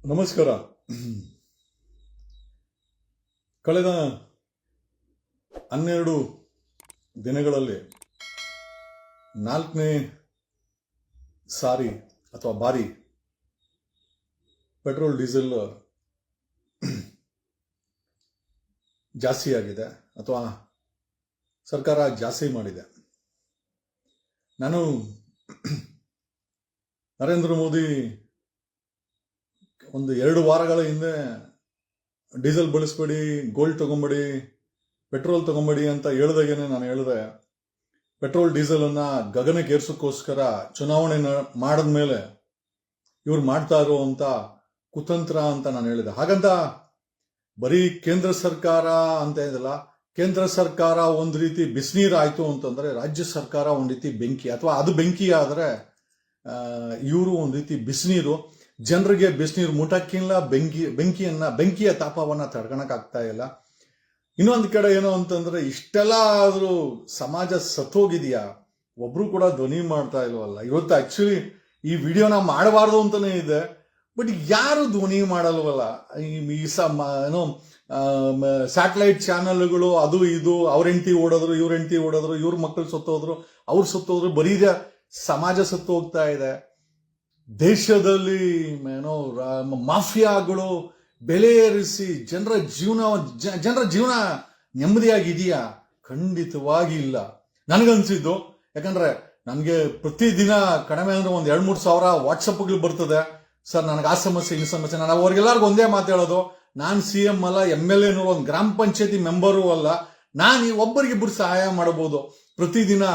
ನಮಸ್ಕಾರ. ಕಳೆದ 12 ದಿನಗಳಲ್ಲಿ 4ನೇ ಸಾರಿ ಅಥವಾ ಬಾರಿ ಪೆಟ್ರೋಲ್ ಡೀಸೆಲ್ ಜಾಸ್ತಿ ಆಗಿದೆ ಅಥವಾ ಸರ್ಕಾರ ಜಾಸ್ತಿ ಮಾಡಿದೆ. ನಾನು ನರೇಂದ್ರ ಮೋದಿ ಒಂದು 2 ವಾರಗಳ ಹಿಂದೆ ಡೀಸೆಲ್ ಬಳಸಬೇಡಿ, ಗೋಲ್ಡ್ ತಗೊಂಬೇಡಿ, ಪೆಟ್ರೋಲ್ ತಗೊಂಬೇಡಿ ಅಂತ ಹೇಳಿದಾಗೇನೆ ನಾನು ಹೇಳಿದೆ, ಪೆಟ್ರೋಲ್ ಡೀಸೆಲ್ ಅನ್ನ ಗಗನಕ್ಕೆ ಏರ್ಸೋಕ್ಕೋಸ್ಕರ ಚುನಾವಣೆ ಮಾಡಿದ್ಮೇಲೆ ಇವ್ರು ಮಾಡ್ತಾ ಇರುವಂತ ಕುತಂತ್ರ ಅಂತ ನಾನು ಹೇಳಿದೆ. ಹಾಗಂತ ಬರೀ ಕೇಂದ್ರ ಸರ್ಕಾರ ಅಂತ ಇದಲ್ಲ, ಕೇಂದ್ರ ಸರ್ಕಾರ ಒಂದು ರೀತಿ ಬಿಸಿನೀರು ಆಯ್ತು ಅಂತಂದ್ರೆ ರಾಜ್ಯ ಸರ್ಕಾರ ಒಂದು ರೀತಿ ಬೆಂಕಿ, ಅಥವಾ ಅದು ಬೆಂಕಿ ಆದ್ರೆ ಇವರು ಒಂದು ರೀತಿ ಬಿಸಿನೀರು. ಜನರಿಗೆ ಬಿಸಿನೀರು ಮುಟಕ್ಕಿಲ್ಲ, ಬೆಂಕಿಯ ತಾಪವನ್ನ ತಡ್ಕೊಳಕ್ ಆಗ್ತಾ ಇಲ್ಲ. ಇನ್ನೊಂದು ಕಡೆ ಏನೋ ಅಂತಂದ್ರೆ ಇಷ್ಟೆಲ್ಲ ಆದ್ರೂ ಸಮಾಜ ಸತ್ತೋಗಿದೆಯಾ, ಒಬ್ರು ಕೂಡ ಧ್ವನಿ ಮಾಡ್ತಾ ಇಲ್ವಲ್ಲ. ಇವತ್ತು ಆಕ್ಚುಲಿ ಈ ವಿಡಿಯೋನ ಮಾಡಬಾರ್ದು ಅಂತಾನೆ ಇದೆ, ಬಟ್ ಯಾರು ಧ್ವನಿ ಮಾಡಲ್ವಲ್ಲ. ಏನೋ ಸ್ಯಾಟಲೈಟ್ ಚಾನೆಲ್ಗಳು ಅದು ಇದು, ಅವ್ರ ಹೆಂಡತಿ ಓಡೋದ್ರು, ಇವ್ರ ಹೆಂಡತಿ ಓಡೋದ್ರು, ಇವ್ರ ಮಕ್ಕಳು ಸತ್ತೋದ್ರು, ಅವ್ರು ಸತ್ತೋದ್ರು, ಬರೀ ಸಮಾಜ ಸತ್ತು ಹೋಗ್ತಾ ಇದೆ. ದೇಶದಲ್ಲಿ ಏನೋ ಮಾಫಿಯಾಗಳು ಬೆಲೆ ಏರಿಸಿ ಜನರ ಜೀವನ ನೆಮ್ಮದಿಯಾಗಿದೆಯಾ? ಖಂಡಿತವಾಗಿ ಇಲ್ಲ. ನನಗನ್ಸಿದ್ದು, ಯಾಕಂದ್ರೆ ನನಗೆ ಪ್ರತಿದಿನ ಕಡಿಮೆ ಅಂದ್ರೆ 1-2-3 ಸಾವಿರ ವಾಟ್ಸಪ್ಗಳು ಬರ್ತದೆ. ಸರ್ ನನಗೆ ಆ ಸಮಸ್ಯೆ, ಈ ಸಮಸ್ಯೆ. ನಾನು ಅವ್ರಿಗೆಲ್ಲರಿಗೂ ಒಂದೇ ಮಾತಾಡೋದು, ನಾನು CM ಅಲ್ಲ, MLA ಒಂದು ಗ್ರಾಮ ಪಂಚಾಯತಿ ಮೆಂಬರು ಅಲ್ಲ. ನಾನು ಈ ಒಬ್ಬರಿಗಿಬ್ಬರು ಸಹಾಯ ಮಾಡಬಹುದು. ಪ್ರತಿದಿನ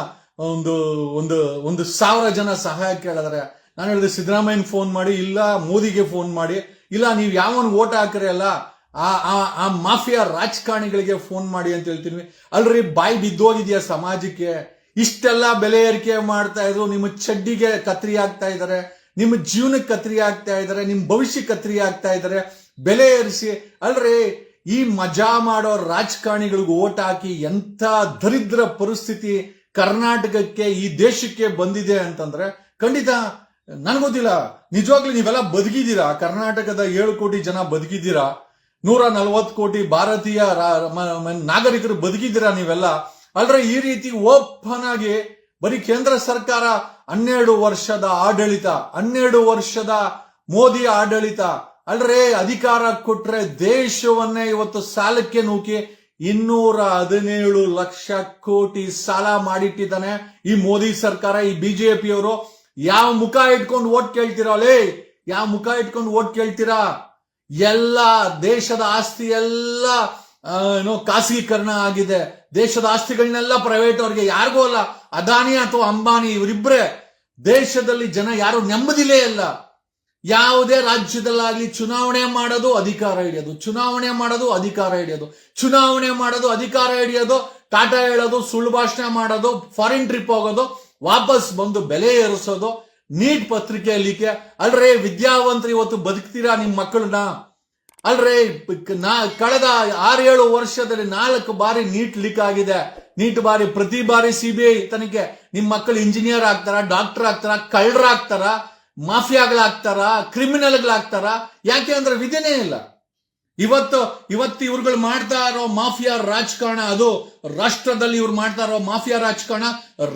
ಒಂದು 1000 ಜನ ಸಹಾಯ ಕೇಳಿದ್ರೆ ನಾನು ಹೇಳಿದೆ, ಸಿದ್ದರಾಮಯ್ಯನ ಫೋನ್ ಮಾಡಿ, ಇಲ್ಲ ಮೋದಿಗೆ ಫೋನ್ ಮಾಡಿ, ಇಲ್ಲ ನೀವು ಯಾವನ್ ಓಟ್ ಹಾಕ್ರಿ ಅಲ್ಲ ಆ ಮಾಫಿಯಾ ರಾಜಕಾರಣಿಗಳಿಗೆ ಫೋನ್ ಮಾಡಿ ಅಂತ ಹೇಳ್ತೀನಿ. ಅಲ್ರಿ ಬಾಯಿ ಬಿದ್ದೋಗಿದ್ಯಾ ಸಮಾಜಕ್ಕೆ? ಇಷ್ಟೆಲ್ಲ ಬೆಲೆ ಏರಿಕೆ ಮಾಡ್ತಾ ಇದ್ರು, ನಿಮ್ಮ ಚಡ್ಡಿಗೆ ಕತ್ರಿ ಆಗ್ತಾ ಇದಾರೆ, ನಿಮ್ಮ ಜೀವನಕ್ಕೆ ಕತ್ರಿ ಆಗ್ತಾ ಇದಾರೆ, ನಿಮ್ಮ ಭವಿಷ್ಯಕ್ಕೆ ಕತ್ರಿ ಆಗ್ತಾ ಇದಾರೆ, ಬೆಲೆ ಏರಿಸಿ. ಅಲ್ರಿ ಈ ಮಜಾ ಮಾಡೋ ರಾಜಕಾರಣಿಗಳಿಗೆ ಓಟ್ ಹಾಕಿ ಎಂಥ ದರಿದ್ರ ಪರಿಸ್ಥಿತಿ ಕರ್ನಾಟಕಕ್ಕೆ, ಈ ದೇಶಕ್ಕೆ ಬಂದಿದೆ ಅಂತಂದ್ರೆ ಖಂಡಿತ ನನ್ಗೊತ್ತಿಲ್ಲ. ನಿಜವಾಗ್ಲೂ ನೀವೆಲ್ಲ ಬದುಕಿದ್ದೀರಾ, ಕರ್ನಾಟಕದ 7 ಕೋಟಿ ಜನ ಬದುಕಿದ್ದೀರಾ, 140 ಕೋಟಿ ಭಾರತೀಯ ನಾಗರಿಕರು ಬದುಕಿದ್ದೀರಾ ನೀವೆಲ್ಲ. ಅಲ್ರೆ ಈ ರೀತಿ ಓಪನ್ ಆಗಿ ಬರೀ ಕೇಂದ್ರ ಸರ್ಕಾರ 12 ವರ್ಷದ ಆಡಳಿತ, 12 ವರ್ಷದ ಮೋದಿ ಆಡಳಿತ, ಅಲ್ರೆ ಅಧಿಕಾರ ಕೊಟ್ರೆ ದೇಶವನ್ನೇ ಇವತ್ತು ಸಾಲಕ್ಕೆ ನೂಕಿ 217 ಲಕ್ಷ ಕೋಟಿ ಸಾಲ ಮಾಡಿಟ್ಟಿದ್ದಾನೆ ಈ ಮೋದಿ ಸರ್ಕಾರ, ಈ ಬಿಜೆಪಿಯವರು. ಯಾವ ಮುಖ ಇಟ್ಕೊಂಡು ಓಟ್ ಕೇಳ್ತೀರಾ? ಯಾವ ಮುಖ ಇಟ್ಕೊಂಡು ಓಟ್ ಕೇಳ್ತೀರಾ? ಎಲ್ಲ ದೇಶದ ಆಸ್ತಿ ಎಲ್ಲ ಖಾಸಗೀಕರಣ ಆಗಿದೆ. ದೇಶದ ಆಸ್ತಿಗಳನ್ನೆಲ್ಲ ಪ್ರೈವೇಟ್ ಅವ್ರಿಗೆ, ಯಾರಿಗೂ ಅಲ್ಲ, ಅದಾನಿ ಅಥವಾ ಅಂಬಾನಿ ಇವರಿಬ್ರೆ. ದೇಶದಲ್ಲಿ ಜನ ಯಾರು ನೆಮ್ಮದಿಲೇ ಇಲ್ಲ. ಯಾವುದೇ ರಾಜ್ಯದಲ್ಲಾಗ್ಲಿ ಚುನಾವಣೆ ಮಾಡೋದು ಅಧಿಕಾರ ಹಿಡಿಯೋದು, ಚುನಾವಣೆ ಮಾಡೋದು ಅಧಿಕಾರ ಹಿಡಿಯೋದು, ಚುನಾವಣೆ ಮಾಡೋದು ಅಧಿಕಾರ ಹಿಡಿಯೋದು, ಟಾಟಾ ಹೇಳೋದು, ಸುಳ್ಳು ಭಾಷಣ ಮಾಡೋದು, ಫಾರಿನ್ ಟ್ರಿಪ್ ಹೋಗೋದು, ವಾಪಸ್ ಬಂದು ಬೆಲೆ ಏರಿಸೋದು, ನೀಟ್ ಪತ್ರಿಕೆಯಲ್ಲಿಕೆ. ಅಲ್ರೇ ವಿದ್ಯಾವಂತರು ಇವತ್ತು ಬದುಕ್ತೀರಾ ನಿಮ್ಮ ಮಕ್ಕಳನ್ನ? ಅಲ್ರೇ ಕಳೆದ 6-7 ವರ್ಷದಲ್ಲಿ 4 ಬಾರಿ ನೀಟ್ ಲೀಕ್ ಆಗಿದೆ. ನೀಟ್ ಬಾರಿ ಪ್ರತಿ ಬಾರಿ CBI ತನಿಖೆ. ನಿಮ್ಮ ಮಕ್ಕಳು ಇಂಜಿನಿಯರ್ ಆಗ್ತಾರ, ಡಾಕ್ಟರ್ ಆಗ್ತಾರ, ಕಳ್ಳರಾಗ್ತಾರ, ಮಾಫಿಯಾಗಳಾಗ್ತಾರ, ಕ್ರಿಮಿನಲ್ಗಳಾಗ್ತಾರ? ಯಾಕೆ ಅಂದ್ರೆ ವಿಧಿನೇ ಇಲ್ಲ. ಇವತ್ತು ಇವ್ರುಗಳು ಮಾಡ್ತಾ ಇರೋ ಮಾಫಿಯಾ ರಾಜಕಾರಣ, ಅದು ರಾಷ್ಟ್ರದಲ್ಲಿ ಇವ್ರು ಮಾಡ್ತಾ ಇರೋ ಮಾಫಿಯಾ ರಾಜಕಾರಣ,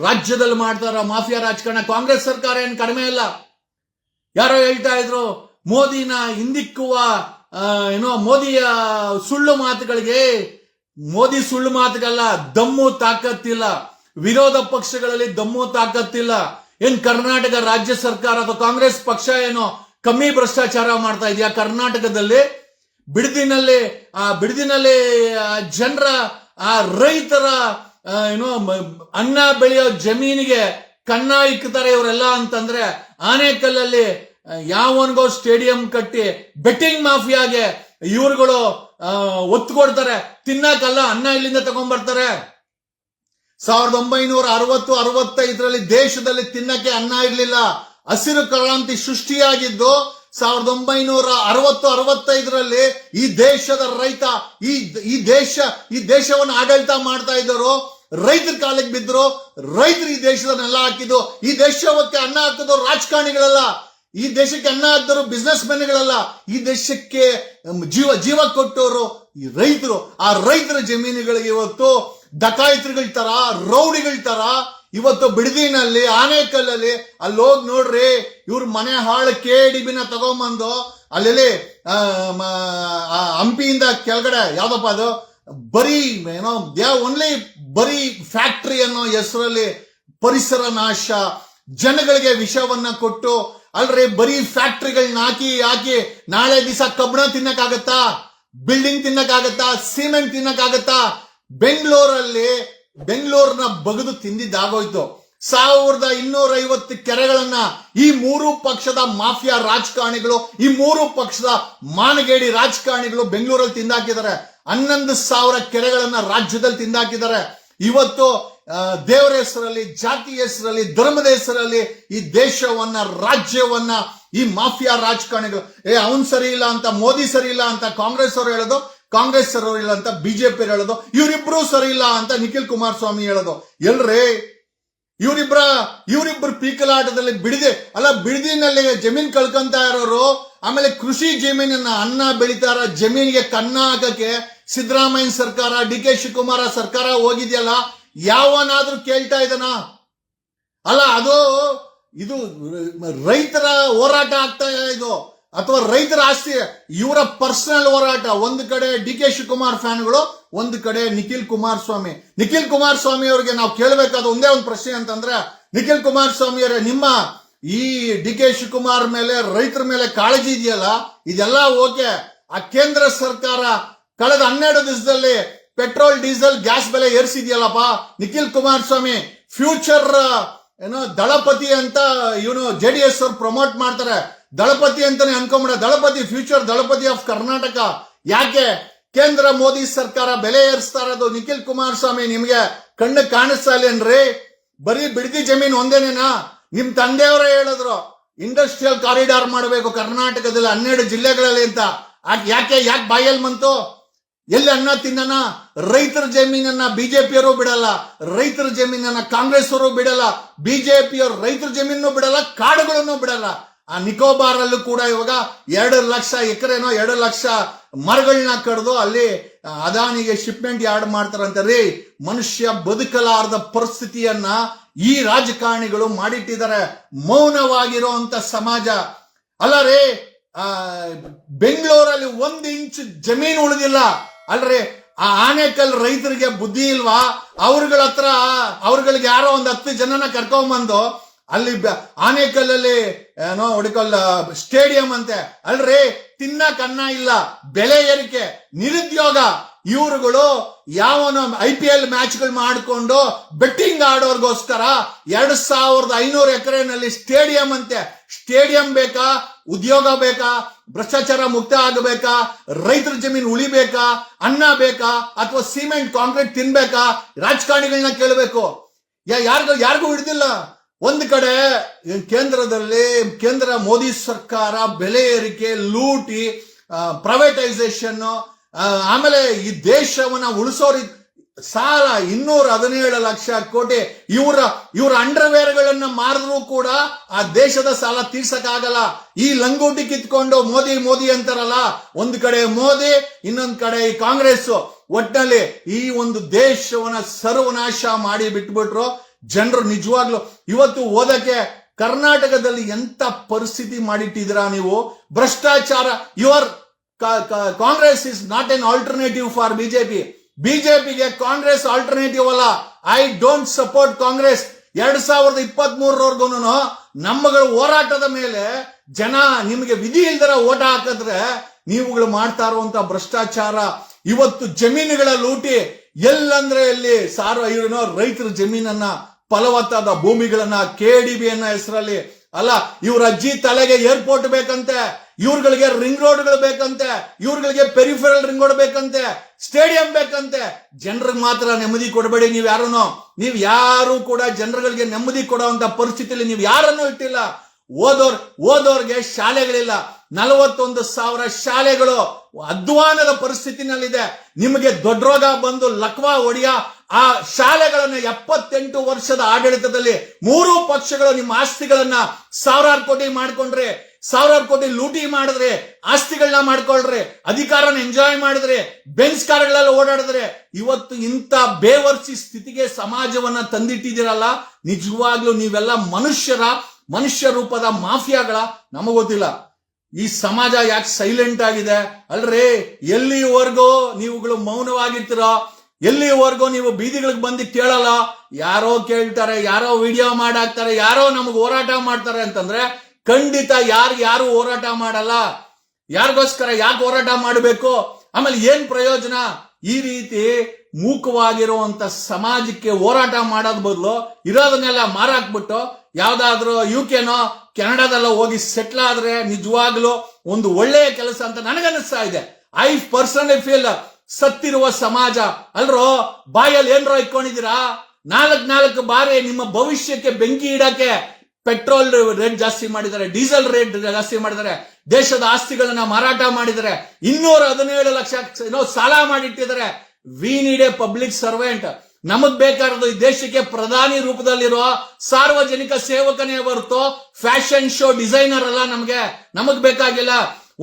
ರಾಜ್ಯದಲ್ಲಿ ಮಾಡ್ತಾ ಇರೋ ಮಾಫಿಯಾ ರಾಜಕಾರಣ. ಕಾಂಗ್ರೆಸ್ ಸರ್ಕಾರ ಏನ್ ಕಡಿಮೆ ಇಲ್ಲ. ಯಾರೋ ಹೇಳ್ತಾ ಇದ್ರು ಮೋದಿನ ಹಿಂದಿಕ್ಕುವ ಮೋದಿಯ ಸುಳ್ಳು ಮಾತುಗಳಿಗೆ. ಮೋದಿ ಸುಳ್ಳು ಮಾತುಗಲ್ಲ, ದಮ್ಮು ತಾಕತ್ತಿಲ್ಲ. ವಿರೋಧ ಪಕ್ಷಗಳಲ್ಲಿ ದಮ್ಮು ತಾಕತ್ತಿಲ್ಲ. ಏನ್ ಕರ್ನಾಟಕ ರಾಜ್ಯ ಸರ್ಕಾರ ಅಥವಾ ಕಾಂಗ್ರೆಸ್ ಪಕ್ಷ ಏನೋ ಕಮ್ಮಿ ಭ್ರಷ್ಟಾಚಾರ ಮಾಡ್ತಾ ಇದೆಯಾ ಕರ್ನಾಟಕದಲ್ಲಿ? ಬಿಡದಿನಲ್ಲಿ ಜನರ, ರೈತರ ಅನ್ನ ಬೆಳೆಯೋ ಜಮೀನಿಗೆ ಕನ್ನ ಇಕ್ತಾರೆ ಇವರೆಲ್ಲ ಅಂತಂದ್ರೆ, ಆನೇಕಲ್ಲಲ್ಲಿ ಯಾವನ್ಗೋ ಸ್ಟೇಡಿಯಂ ಕಟ್ಟಿ ಬೆಟ್ಟಿಂಗ್ ಮಾಫಿಯಾಗೆ ಇವ್ರುಗಳು ಒತ್ತು ಕೊಡ್ತಾರೆ. ತಿನ್ನಕಲ್ಲ, ಅನ್ನ ಇಲ್ಲಿಂದ ತಗೊಂಡ್ಬರ್ತಾರೆ. 1960-65 ದೇಶದಲ್ಲಿ ತಿನ್ನಕ್ಕೆ ಅನ್ನ ಇರ್ಲಿಲ್ಲ. ಹಸಿರು ಕ್ರಾಂತಿ ಸೃಷ್ಟಿಯಾಗಿದ್ದು 1960-65 ಈ ದೇಶದ ರೈತ, ಈ ದೇಶವನ್ನು ಆಡಳಿತ ಮಾಡ್ತಾ ಇದ್ದರು. ರೈತರ ಕಾಲಕ್ಕೆ ಬಿದ್ರು, ರೈತರು ಈ ದೇಶದ ನೆಲ ಹಾಕಿದ್ದು, ಈ ದೇಶಕ್ಕೆ ಅನ್ನ ಹಾಕಿದ್ರು ರಾಜಕಾರಣಿಗಳೆಲ್ಲ. ಈ ದೇಶಕ್ಕೆ ಅನ್ನ ಹಾಕಿದವರು ಬಿಸ್ನೆಸ್ ಮೆನ್ಗಳಲ್ಲ, ಈ ದೇಶಕ್ಕೆ ಜೀವ ಕೊಟ್ಟವರು ಈ ರೈತರು. ಆ ರೈತರ ಜಮೀನುಗಳಿಗೆ ಇವತ್ತು ಡಕಾಯಿತರುಗಳ ತರ, ರೌಡಿಗಳ ತರ ಇವತ್ತು ಬಿಡದಿನಲ್ಲಿ, ಆನೇಕಲ್ಲಲ್ಲಿ ಅಲ್ಲಿ ಹೋಗಿ ನೋಡ್ರಿ, ಇವ್ರ ಮನೆ ಹಾಳು KDBನ ತಗೊಂಬಂದು ಅಲ್ಲಿ ಹಂಪಿಯಿಂದ ಕೆಳಗಡೆ ಯಾವ್ದಪ್ಪ ಅದು ಬರೀ ಏನೋ ಓನ್ಲಿ ಬರೀ ಫ್ಯಾಕ್ಟ್ರಿ ಅನ್ನೋ ಹೆಸರಲ್ಲಿ ಪರಿಸರ ನಾಶ, ಜನಗಳಿಗೆ ವಿಷವನ್ನ ಕೊಟ್ಟು, ಅಲ್ರಿ ಬರೀ ಫ್ಯಾಕ್ಟ್ರಿಗಳನ್ನ ಹಾಕಿ ನಾಳೆ ದಿವಸ ಕಬ್ಬಣ ತಿನ್ನಕ್ಕಾಗತ್ತಾ, ಬಿಲ್ಡಿಂಗ್ ತಿನ್ನಕ್ಕಾಗತ್ತಾ, ಸಿಮೆಂಟ್ ತಿನ್ನಕ್ಕಾಗತ್ತಾ? ಬೆಂಗಳೂರನ್ನ ಬಗದು ತಿಂದಿದ್ದಾಗೋಯ್ತು. 1250 ಕೆರೆಗಳನ್ನ ಈ ಮೂರು ಪಕ್ಷದ ಮಾಫಿಯಾ ರಾಜಕಾರಣಿಗಳು, ಈ ಮೂರು ಪಕ್ಷದ ಮಾನಗೇಡಿ ರಾಜಕಾರಣಿಗಳು ಬೆಂಗಳೂರಲ್ಲಿ ತಿಂದಾಕಿದ್ದಾರೆ. 11,000 ಕೆರೆಗಳನ್ನ ರಾಜ್ಯದಲ್ಲಿ ತಿಂದಾಕಿದ್ದಾರೆ. ಇವತ್ತು ದೇವರ ಹೆಸರಲ್ಲಿ, ಜಾತಿ ಹೆಸರಲ್ಲಿ, ಧರ್ಮದ ಹೆಸರಲ್ಲಿ ಈ ದೇಶವನ್ನ, ರಾಜ್ಯವನ್ನ ಈ ಮಾಫಿಯಾ ರಾಜಕಾರಣಿಗಳು, ಅವನ್ ಸರಿ ಇಲ್ಲ ಅಂತ, ಮೋದಿ ಸರಿ ಇಲ್ಲ ಅಂತ ಕಾಂಗ್ರೆಸ್ ಅವರು ಹೇಳೋದು, ಕಾಂಗ್ರೆಸ್ ಸರಿ ಇಲ್ಲ ಅಂತ ಬಿಜೆಪಿ ಹೇಳೋದು, ಇವರಿಬ್ರು ಸರಿ ಇಲ್ಲ ಅಂತ ನಿಖಿಲ್ ಕುಮಾರಸ್ವಾಮಿ ಹೇಳೋದು. ಎಲ್ರೇ ಇವರಿಬ್ರು ಪೀಕಲಾಟದಲ್ಲಿ ಬಿಡದಿನಲ್ಲಿ ಜಮೀನ್ ಕಳ್ಕೊಂತ ಇರೋರು, ಆಮೇಲೆ ಕೃಷಿ ಜಮೀನನ್ನ ಅನ್ನ ಬೆಳಿತಾರ ಜಮೀನಿಗೆ ಕನ್ನ ಹಾಕಕ್ಕೆ ಸಿದ್ದರಾಮಯ್ಯ ಸರ್ಕಾರ, DK ಶಿವಕುಮಾರ ಸರ್ಕಾರ ಹೋಗಿದ್ಯಲ್ಲ, ಯಾವನಾದ್ರೂ ಕೇಳ್ತಾ ಇದ್ದಾನ? ಅಲ್ಲ, ಇದು ರೈತರ ಹೋರಾಟ ಆಗ್ತಾ ಇದು, ಅಥವಾ ರೈತರ ಆಸ್ತಿ, ಇವರ ಪರ್ಸನಲ್ ಹೋರಾಟ. ಒಂದು ಕಡೆ DK ಶಿವಕುಮಾರ್ ಫ್ಯಾನ್ಗಳು, ಒಂದು ಕಡೆ ನಿಖಿಲ್ ಕುಮಾರಸ್ವಾಮಿ. ನಿಖಿಲ್ ಕುಮಾರಸ್ವಾಮಿ ಅವರಿಗೆ ನಾವು ಕೇಳಬೇಕಾದ ಒಂದೇ ಒಂದು ಪ್ರಶ್ನೆ ಅಂತಂದ್ರೆ, ನಿಖಿಲ್ ಕುಮಾರಸ್ವಾಮಿ ಅವರೇ, ನಿಮ್ಮ ಈ DK ಶಿವಕುಮಾರ್ ಮೇಲೆ, ರೈತರ ಮೇಲೆ ಕಾಳಜಿ ಇದೆಯಲ್ಲ, ಇದೆಲ್ಲ ಓಕೆ. ಆ ಕೇಂದ್ರ ಸರ್ಕಾರ ಕಳೆದ 12 ದಿವಸದಲ್ಲಿ ಪೆಟ್ರೋಲ್, ಡೀಸೆಲ್, ಗ್ಯಾಸ್ ಬೆಲೆ ಏರಿಸಿದ್ಯಲ್ಲಪ್ಪ. ನಿಖಿಲ್ ಕುಮಾರಸ್ವಾಮಿ ಫ್ಯೂಚರ್ ದಳಪತಿ ಅಂತ ಇವನು JDS ಅವ್ರು ಪ್ರಮೋಟ್ ಮಾಡ್ತಾರೆ. ದಳಪತಿ ಅಂತಾನೆ ಅನ್ಕೊಂಬಿಡ, ದಳಪತಿ, ಫ್ಯೂಚರ್ ದಳಪತಿ ಆಫ್ ಕರ್ನಾಟಕ. ಯಾಕೆ ಕೇಂದ್ರ ಮೋದಿ ಸರ್ಕಾರ ಬೆಲೆ ಏರಿಸ್ತಾ ಇರೋದು? ನಿಖಿಲ್ ಕುಮಾರಸ್ವಾಮಿ ನಿಮ್ಗೆ ಕಣ್ಣು ಕಾಣಿಸ್ತಾ ಇಲ್ಲೇನ್ರಿ? ಬರೀ ಬಿಡದಿ ಜಮೀನು ಒಂದೇನೇನಾ? ನಿಮ್ ತಂದೆಯವರೇ ಹೇಳಿದ್ರು ಇಂಡಸ್ಟ್ರಿಯಲ್ ಕಾರಿಡಾರ್ ಮಾಡಬೇಕು ಕರ್ನಾಟಕದಲ್ಲಿ 12 ಜಿಲ್ಲೆಗಳಲ್ಲಿ ಅಂತ. ಯಾಕೆ ಬಾಯಲ್ಲಿ ಬಂತು? ಎಲ್ಲಿ ಅನ್ನ ತಿನ್ನನ? ರೈತರ ಜಮೀನನ್ನ ಬಿಜೆಪಿಯವರು ಬಿಡಲ್ಲ, ರೈತರ ಜಮೀನನ್ನ ಕಾಂಗ್ರೆಸ್ ಅವರು ಬಿಡಲ್ಲ, ಬಿಜೆಪಿಯವರು ರೈತರ ಜಮೀನು ಬಿಡಲ್ಲ, ಕಾಡುಗಳನ್ನು ಬಿಡಲ್ಲ. ಆ ನಿಕೋಬಾರ್ ಅಲ್ಲೂ ಕೂಡ ಇವಾಗ 2 ಲಕ್ಷ ಎಕರೆನೋ 2 ಲಕ್ಷ ಮರಗಳನ್ನ ಕಡ್ದು ಅಲ್ಲಿ ಅದಾನಿಗೆ ಶಿಪ್ಮೆಂಟ್ ಯಾರ್ಡ್ ಮಾಡ್ತಾರಂತ ರೀ. ಮನುಷ್ಯ ಬದುಕಲಾರದ ಪರಿಸ್ಥಿತಿಯನ್ನ ಈ ರಾಜಕಾರಣಿಗಳು ಮಾಡಿಟ್ಟಿದ್ದಾರೆ. ಮೌನವಾಗಿರೋ ಅಂತ ಸಮಾಜ ಅಲ್ಲ ರೀ. ಬೆಂಗಳೂರಲ್ಲಿ 1 ಇಂಚು ಜಮೀನು ಉಳಿದಿಲ್ಲ ಅಲ್ರಿ. ಆ ಆನೇಕಲ್ ರೈತರಿಗೆ ಬುದ್ಧಿ ಇಲ್ವಾ? ಅವ್ರಗಳಿಗೆ ಯಾರೋ 10 ಜನನ ಕರ್ಕೊಂಡ್ಬಂದು ಅಲ್ಲಿ ಆನೇಕಲ್ಲಲ್ಲಿ ಏನೋ ಹೊಡಿಕಲ್ ಸ್ಟೇಡಿಯಂ ಅಂತೆ ಅಲ್ರಿ, ತಿನ್ನಕ್ ಅನ್ನ ಇಲ್ಲ, ಬೆಲೆ ಏರಿಕೆ, ನಿರುದ್ಯೋಗ. ಇವರುಗಳು ಯಾವನೋ IPL ಮ್ಯಾಚ್ಗಳು ಮಾಡಿಕೊಂಡು ಬೆಟ್ಟಿಂಗ್ ಆಡೋರ್ಗೋಸ್ಕರ 2,500 ಎಕರೆನಲ್ಲಿ ಸ್ಟೇಡಿಯಂ ಅಂತೆ. ಸ್ಟೇಡಿಯಂ ಬೇಕಾ? ಉದ್ಯೋಗ ಬೇಕಾ? ಭ್ರಷ್ಟಾಚಾರ ಮುಕ್ತ ಆಗಬೇಕಾ? ರೈತರ ಜಮೀನು ಉಳಿಬೇಕಾ? ಅನ್ನ ಬೇಕಾ? ಅಥವಾ ಸಿಮೆಂಟ್ ಕಾಂಕ್ರೀಟ್ ತಿನ್ಬೇಕಾ? ರಾಜಕಾರಣಿಗಳನ್ನ ಕೇಳಬೇಕು. ಯಾರಿಗೂ ಹಿಡಿದಿಲ್ಲ. ಒಂದು ಕಡೆ ಕೇಂದ್ರ ಮೋದಿ ಸರ್ಕಾರ ಬೆಲೆ ಏರಿಕೆ, ಲೂಟಿ, ಪ್ರೈವೇಟೈಸೇಷನ್, ಆಮೇಲೆ ಈ ದೇಶವನ್ನ ಉಳಿಸೋರಿ ಸಾಲ 217 ಲಕ್ಷ ಕೋಟಿ. ಇವರ ಅಂಡರ್ವೇರ್ಗಳನ್ನ ಮಾರಿದ್ರು ಕೂಡ ಆ ದೇಶದ ಸಾಲ ತೀರ್ಸಕ್ಕಾಗಲ್ಲ. ಈ ಲಂಗೋಟಿ ಕಿತ್ಕೊಂಡು ಮೋದಿ ಅಂತಾರಲ್ಲ, ಒಂದು ಕಡೆ ಮೋದಿ, ಇನ್ನೊಂದು ಕಡೆ ಈ ಕಾಂಗ್ರೆಸ್. ಒಟ್ಟಿನಲ್ಲಿ ಈ ಒಂದು ದೇಶವನ್ನ ಸರ್ವನಾಶ ಮಾಡಿ ಬಿಟ್ಬಿಟ್ರು ಜನರು. ನಿಜವಾಗ್ಲು ಇವತ್ತು ಓದಕ್ಕೆ ಕರ್ನಾಟಕದಲ್ಲಿ ಎಂತ ಪರಿಸ್ಥಿತಿ ಮಾಡಿಟ್ಟಿದ್ದೀರಾ ನೀವು? ಭ್ರಷ್ಟಾಚಾರ. Congress is not an alternative for ಬಿಜೆಪಿಗೆ ಕಾಂಗ್ರೆಸ್ ಆಲ್ಟರ್ನೇಟಿವ್ ಅಲ್ಲ. I don't support Congress. 2023 ನಮ್ಮಗಳ ಹೋರಾಟದ ಮೇಲೆ ಜನ ನಿಮಗೆ ವಿಧಿ ಇಲ್ದರ ಓಟ ಹಾಕಿದ್ರೆ ನೀವುಗಳು ಮಾಡ್ತಾ ಇರುವಂತ ಭ್ರಷ್ಟಾಚಾರ, ಇವತ್ತು ಜಮೀನುಗಳ ಲೂಟಿ, ಎಲ್ಲಂದ್ರೆ ಎಲ್ಲಿ ರೈತರ ಜಮೀನನ್ನ, ಫಲವತ್ತಾದ ಭೂಮಿಗಳನ್ನ KDBಯನ್ನ ಹೆಸರಲ್ಲಿ ಅಲ್ಲ, ಇವ್ರ ಅಜ್ಜಿ ತಲೆಗೆ ಏರ್ಪೋರ್ಟ್ ಬೇಕಂತೆ, ಇವ್ರುಗಳಿಗೆ ರಿಂಗ್ ರೋಡ್ಗಳು ಬೇಕಂತೆ, ಇವ್ರುಗಳಿಗೆ ಪೆರಿಫೆರಲ್ ರಿಂಗ್ ರೋಡ್ ಬೇಕಂತೆ, ಸ್ಟೇಡಿಯಂ ಬೇಕಂತೆ. ಜನರಿಗೆ ಮಾತ್ರ ನೆಮ್ಮದಿ ಕೊಡಬೇಡಿ. ನೀವ್ ಯಾರು ಕೂಡ ಜನರುಗಳಿಗೆ ನೆಮ್ಮದಿ ಕೊಡುವಂತ ಪರಿಸ್ಥಿತಿಯಲ್ಲಿ ನೀವು ಯಾರನ್ನೂ ಇಟ್ಟಿಲ್ಲ. ಓದೋರ್ಗೆ ಶಾಲೆಗಳಿಲ್ಲ. 41,000 ಶಾಲೆಗಳು ಅಧ್ವಾನದ ಪರಿಸ್ಥಿತಿನಲ್ಲಿದೆ. ನಿಮಗೆ ದೊಡ್ಡ ರೋಗ ಬಂದು ಲಕ್ವಾ ಹೊಡೆಯ ಆ ಶಾಲೆಗಳನ್ನ 78 ವರ್ಷದ ಆಡಳಿತದಲ್ಲಿ 3 ಪಕ್ಷಗಳು ನಿಮ್ಮ ಆಸ್ತಿಗಳನ್ನ ಸಾವಿರಾರು ಕೋಟಿ ಮಾಡ್ಕೊಂಡ್ರೆ, ಸಾವಿರಾರು ಕೋಟಿ ಲೂಟಿ ಮಾಡಿದ್ರೆ, ಆಸ್ತಿಗಳನ್ನ ಮಾಡ್ಕೊಳ್ರೆ, ಅಧಿಕಾರನ ಎಂಜಾಯ್ ಮಾಡಿದ್ರೆ, ಬೆಂಚ್ ಕಾರ್ಗಳೆಲ್ಲ ಓಡಾಡಿದ್ರೆ, ಇವತ್ತು ಇಂಥ ಬೇವರ್ಸಿ ಸ್ಥಿತಿಗೆ ಸಮಾಜವನ್ನ ತಂದಿಟ್ಟಿದ್ದೀರಲ್ಲ, ನಿಜವಾಗ್ಲೂ ನೀವೆಲ್ಲ ಮನುಷ್ಯ ರೂಪದ ಮಾಫಿಯಾಗಳ? ನಮಗೊತ್ತಿಲ್ಲ ಈ ಸಮಾಜ ಯಾಕೆ ಸೈಲೆಂಟ್ ಆಗಿದೆ ಅಲ್ರಿ. ಎಲ್ಲಿವರೆಗೂ ನೀವುಗಳು ಮೌನವಾಗಿರ್ತೀರೋ, ಎಲ್ಲಿವರೆಗೂ ನೀವು ಬೀದಿಗಳಿಗೆ ಬಂದು ಕೇಳಲ್ಲ, ಯಾರೋ ಕೇಳ್ತಾರೆ, ಯಾರೋ ವಿಡಿಯೋ ಮಾಡಾಕ್ತಾರೆ, ಯಾರೋ ನಮಗೆ ಹೋರಾಟ ಮಾಡ್ತಾರೆ ಅಂತಂದ್ರೆ ಖಂಡಿತ ಯಾರು ಹೋರಾಟ ಮಾಡಲ್ಲ. ಯಾರಿಗೋಸ್ಕರ ಯಾಕೆ ಹೋರಾಟ ಮಾಡಬೇಕು? ಆಮೇಲೆ ಏನ್ ಪ್ರಯೋಜನ? ಈ ರೀತಿ ಮೂಕವಾಗಿರುವಂತ ಸಮಾಜಕ್ಕೆ ಹೋರಾಟ ಮಾಡೋದ್ ಬದಲು ಇರೋದನ್ನೆಲ್ಲ ಮಾರಾಕ್ಬಿಟ್ಟು ಯಾವ್ದಾದ್ರು UK-ನೋ ಕೆನಡಾದಲ್ಲ ಹೋಗಿ ಸೆಟ್ಲ್ ಆದ್ರೆ ನಿಜವಾಗ್ಲೂ ಒಂದು ಒಳ್ಳೆಯ ಕೆಲಸ ಅಂತ ನನಗನ್ನಿಸ್ತಾ ಇದೆ. ಐ ಪರ್ಸನಲಿ ಫೀಲ್ ಸತ್ತಿರುವ ಸಮಾಜ ಅಲ್ರೋ, ಬಾಯಲ್ಲಿ ಏನ್ರೋ ಇಟ್ಕೊಂಡಿದ್ದೀರಾ? 4 ಬಾರಿ ನಿಮ್ಮ ಭವಿಷ್ಯಕ್ಕೆ ಬೆಂಕಿ ಇಡಕ್ಕೆ ಪೆಟ್ರೋಲ್ ರೇಟ್ ಜಾಸ್ತಿ ಮಾಡಿದ್ದಾರೆ, ಡೀಸೆಲ್ ರೇಟ್ ಜಾಸ್ತಿ ಮಾಡಿದ್ದಾರೆ, ದೇಶದ ಆಸ್ತಿಗಳನ್ನ ಮಾರಾಟ ಮಾಡಿದ್ದಾರೆ, 217 ಲಕ್ಷ ಸಾಲ ಮಾಡಿಟ್ಟಿದ್ದಾರೆ. We need A public servant. ನಮಗ್ ಬೇಕಾಗಿರೋದು ಈ ದೇಶಕ್ಕೆ ಪ್ರಧಾನಿ ರೂಪದಲ್ಲಿರೋ ಸಾರ್ವಜನಿಕ ಸೇವಕನೇ ಹೊರತು ಫ್ಯಾಷನ್ ಶೋ ಡಿಸೈನರ್ ಅಲ್ಲ. ನಮಗ್ ಬೇಕಾಗಿಲ್ಲ.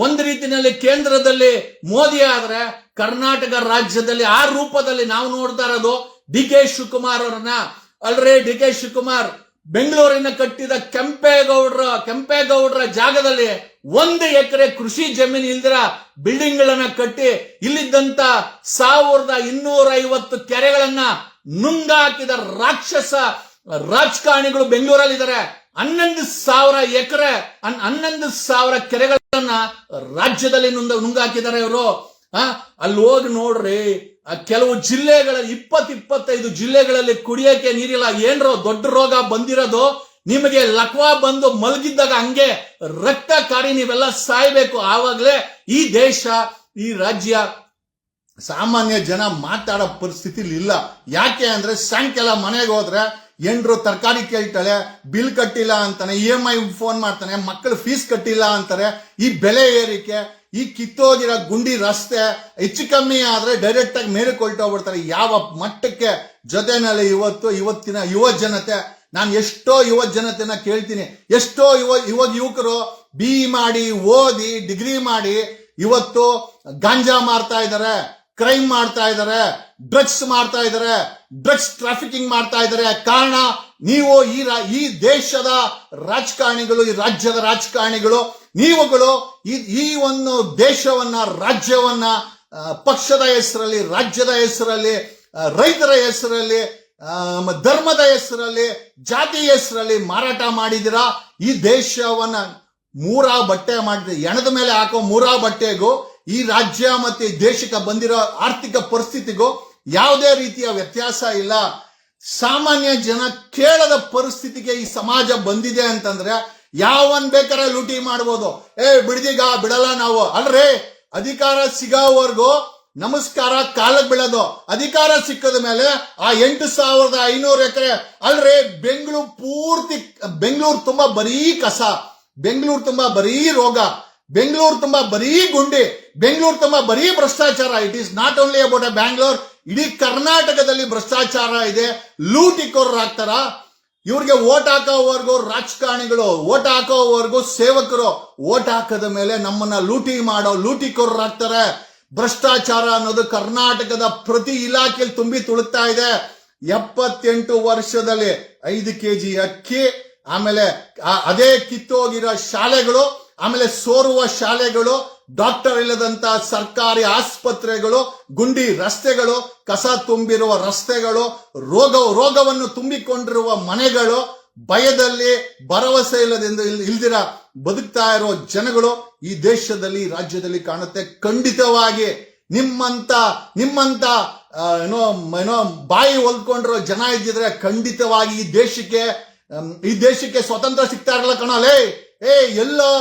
ಒಂದ್ ರೀತಿಯಲ್ಲಿ ಕೇಂದ್ರದಲ್ಲಿ ಮೋದಿ ಆದ್ರೆ ಕರ್ನಾಟಕ ರಾಜ್ಯದಲ್ಲಿ ಆ ರೂಪದಲ್ಲಿ ನಾವು ನೋಡ್ತಾ ಇರೋದು DK ಶಿವಕುಮಾರ್ ಅವರನ್ನ ಅಲ್ರೇ. DK ಶಿವಕುಮಾರ್ ಬೆಂಗಳೂರಿನ ಕಟ್ಟಿದ ಕೆಂಪೇಗೌಡರ ಜಾಗದಲ್ಲಿ 1 ಎಕರೆ ಕೃಷಿ ಜಮೀನು ಇಲ್ದಿರ ಬಿಲ್ಡಿಂಗ್ ಗಳನ್ನ ಕಟ್ಟಿ ಇಲ್ಲಿದ್ದಂತ 1250 ಕೆರೆಗಳನ್ನ ನುಂಗಾಕಿದ ರಾಕ್ಷಸ ರಾಜಕಾರಣಿಗಳು ಬೆಂಗಳೂರಲ್ಲಿ ಇದ್ದಾರೆ. 11,000 ಕೆರೆಗಳನ್ನ ರಾಜ್ಯದಲ್ಲಿ ನುಂಗಾಕಿದ್ದಾರೆ ಇವರು. ಅಲ್ಲಿ ಹೋಗಿ ನೋಡ್ರಿ, ಕೆಲವು ಜಿಲ್ಲೆಗಳಲ್ಲಿ 20-25 ಜಿಲ್ಲೆಗಳಲ್ಲಿ ಕುಡಿಯಕ್ಕೆ ನೀರಿಲ್ಲ. ಏನ್ರೋ ದೊಡ್ಡ ರೋಗ ಬಂದಿರೋದು ನಿಮಗೆ. ಲಕ್ವಾ ಬಂದು ಮಲಗಿದ್ದಾಗ ಹಂಗೆ ರಕ್ತ ಕಾರಿ ನೀವೆಲ್ಲ ಸಾಯ್ಬೇಕು. ಆವಾಗಲೇ ಈ ದೇಶ, ಈ ರಾಜ್ಯ ಸಾಮಾನ್ಯ ಜನ ಮಾತಾಡೋ ಪರಿಸ್ಥಿತಿಲಿ ಇಲ್ಲ. ಯಾಕೆ ಅಂದ್ರೆ ಸಾಯಂಕಾಲ ಮನೆಗೆ ಹೋದ್ರೆ ಎಂಡ್ರು ತರಕಾರಿ ಕೇಳ್ತಾಳೆ, ಬಿಲ್ ಕಟ್ಟಿಲ್ಲ ಅಂತಾನೆ, EMI ಫೋನ್ ಮಾಡ್ತಾನೆ, ಮಕ್ಕಳು ಫೀಸ್ ಕಟ್ಟಿಲ್ಲ ಅಂತಾರೆ. ಈ ಬೆಲೆ ಏರಿಕೆ, ಈ ಕಿತ್ತೋಗಿರೋ ಗುಂಡಿ ರಸ್ತೆ ಹೆಚ್ಚು ಕಮ್ಮಿ ಆದ್ರೆ ಡೈರೆಕ್ಟ್ ಆಗಿ ಮೇಲೆ ಕೊಲ್ಟೋಗ್ಬಿಡ್ತಾರೆ. ಯಾವ ಮಟ್ಟಕ್ಕೆ ಜೊತೆನಲ್ಲಿ ಇವತ್ತಿನ ಯುವ ಜನತೆ, ನಾನು ಎಷ್ಟೋ ಯುವ ಜನತೆನ ಕೇಳ್ತೀನಿ, ಎಷ್ಟೋ ಯುವಕರು BE ಮಾಡಿ, ಓದಿ, ಡಿಗ್ರಿ ಮಾಡಿ ಇವತ್ತು ಗಾಂಜಾ ಮಾರ್ತಾ ಇದ್ದಾರೆ, ಕ್ರೈಮ್ ಮಾಡ್ತಾ ಇದ್ದಾರೆ, ಡ್ರಗ್ಸ್ ಮಾಡ್ತಾ ಇದ್ದಾರೆ, ಡ್ರಗ್ಸ್ ಟ್ರಾಫಿಕಿಂಗ್ ಮಾಡ್ತಾ ಇದ್ದಾರೆ. ಕಾರಣ ನೀವು ಈ ದೇಶದ ರಾಜಕಾರಣಿಗಳು, ಈ ರಾಜ್ಯದ ರಾಜಕಾರಣಿಗಳು, ನೀವುಗಳು ಈ ಒಂದು ದೇಶವನ್ನ, ರಾಜ್ಯವನ್ನ ಪಕ್ಷದ ಹೆಸರಲ್ಲಿ, ರಾಜ್ಯದ ಹೆಸರಲ್ಲಿ, ರೈತರ ಹೆಸರಲ್ಲಿ, ಧರ್ಮದ ಹೆಸರಲ್ಲಿ, ಜಾತಿ ಹೆಸರಲ್ಲಿ ಮಾರಾಟ ಮಾಡಿದಿರಾ. ಈ ದೇಶವನ್ನ 3 ಬಟ್ಟೆ ಮಾಡಿದ್ರೆ, ಎಣದ ಮೇಲೆ ಹಾಕೋ 3 ಬಟ್ಟೆಗೂ ಈ ರಾಜ್ಯ ಮತ್ತೆ ದೇಶಕ್ಕೆ ಬಂದಿರೋ ಆರ್ಥಿಕ ಪರಿಸ್ಥಿತಿಗೂ ಯಾವುದೇ ರೀತಿಯ ವ್ಯತ್ಯಾಸ ಇಲ್ಲ. ಸಾಮಾನ್ಯ ಜನ ಕೇಳದ ಪರಿಸ್ಥಿತಿಗೆ ಈ ಸಮಾಜ ಬಂದಿದೆ ಅಂತಂದ್ರೆ ಯಾವನ್ ಬೇಕಾದ್ರೆ ಲೂಟಿ ಮಾಡ್ಬೋದು. ಬಿಡಲ್ಲ ನಾವು ಅಲ್ರೇ. ಅಧಿಕಾರ ಸಿಗೋವರೆಗೂ ನಮಸ್ಕಾರ ಕಾಲಕ್ಕೆ ಬೀಳೋದು. ಅಧಿಕಾರ ಸಿಕ್ಕದ ಮೇಲೆ ಆ 8,500 ಎಕರೆ ಅಲ್ರೇ. ಬೆಂಗಳೂರು ತುಂಬಾ ಬರೀ ಕಸ, ಬೆಂಗಳೂರು ತುಂಬಾ ಬರೀ ರೋಗ, ಬೆಂಗಳೂರು ತುಂಬಾ ಬರೀ ಗುಂಡಿ, ಬೆಂಗಳೂರು ತುಂಬಾ ಬರೀ ಭ್ರಷ್ಟಾಚಾರ. It is not only about a Bangalore, ಇಡೀ ಕರ್ನಾಟಕದಲ್ಲಿ ಭ್ರಷ್ಟಾಚಾರ ಇದೆ. ಲೂಟಿಕೋರರಾಗ್ತಾರ. ಇವ್ರಿಗೆ ಓಟ್ ಹಾಕೋವರೆಗೂ ರಾಜಕಾರಣಿಗಳು, ಓಟ್ ಹಾಕೋವರೆಗೂ ಸೇವಕರು, ಓಟ್ ಹಾಕದ ಮೇಲೆ ನಮ್ಮನ್ನ ಲೂಟಿ ಮಾಡೋ ಲೂಟಿಕೋರರಾಗ್ತಾರೆ. ಭ್ರಷ್ಟಾಚಾರ ಅನ್ನೋದು ಕರ್ನಾಟಕದ ಪ್ರತಿ ಇಲಾಖೆಯಲ್ಲಿ ತುಂಬಿ ತುಳುಕ್ತಾ ಇದೆ. 78 ವರ್ಷದಲ್ಲಿ 5 kg ಅಕ್ಕಿ, ಆಮೇಲೆ ಅದೇ ಕಿತ್ತೋಗಿರೋ ಶಾಲೆಗಳು, ಆಮೇಲೆ ಸೋರುವ ಶಾಲೆಗಳು, ಡಾಕ್ಟರ್ ಇಲ್ಲದಂತ ಸರ್ಕಾರಿ ಆಸ್ಪತ್ರೆಗಳು, ಗುಂಡಿ ರಸ್ತೆಗಳು, ಕಸ ತುಂಬಿರುವ ರಸ್ತೆಗಳು, ರೋಗವನ್ನು ತುಂಬಿಕೊಂಡಿರುವ ಮನೆಗಳು, ಭಯದಲ್ಲಿ ಭರವಸೆ ಇಲ್ದಿರ ಬದುಕ್ತಾ ಇರೋ ಜನಗಳು ಈ ದೇಶದಲ್ಲಿ, ರಾಜ್ಯದಲ್ಲಿ ಕಾಣುತ್ತೆ. ಖಂಡಿತವಾಗಿ ನಿಮ್ಮಂತ ಏನೋ ಬಾಯಿ ಹೊಲ್ಕೊಂಡಿರೋ ಜನ ಇದ್ದಿದ್ರೆ ಖಂಡಿತವಾಗಿ ಈ ದೇಶಕ್ಕೆ ಸ್ವತಂತ್ರ ಸಿಗ್ತಾ ಇರಲ್ಲ ಕಣಲೇ. ಎಲ್ಲೋ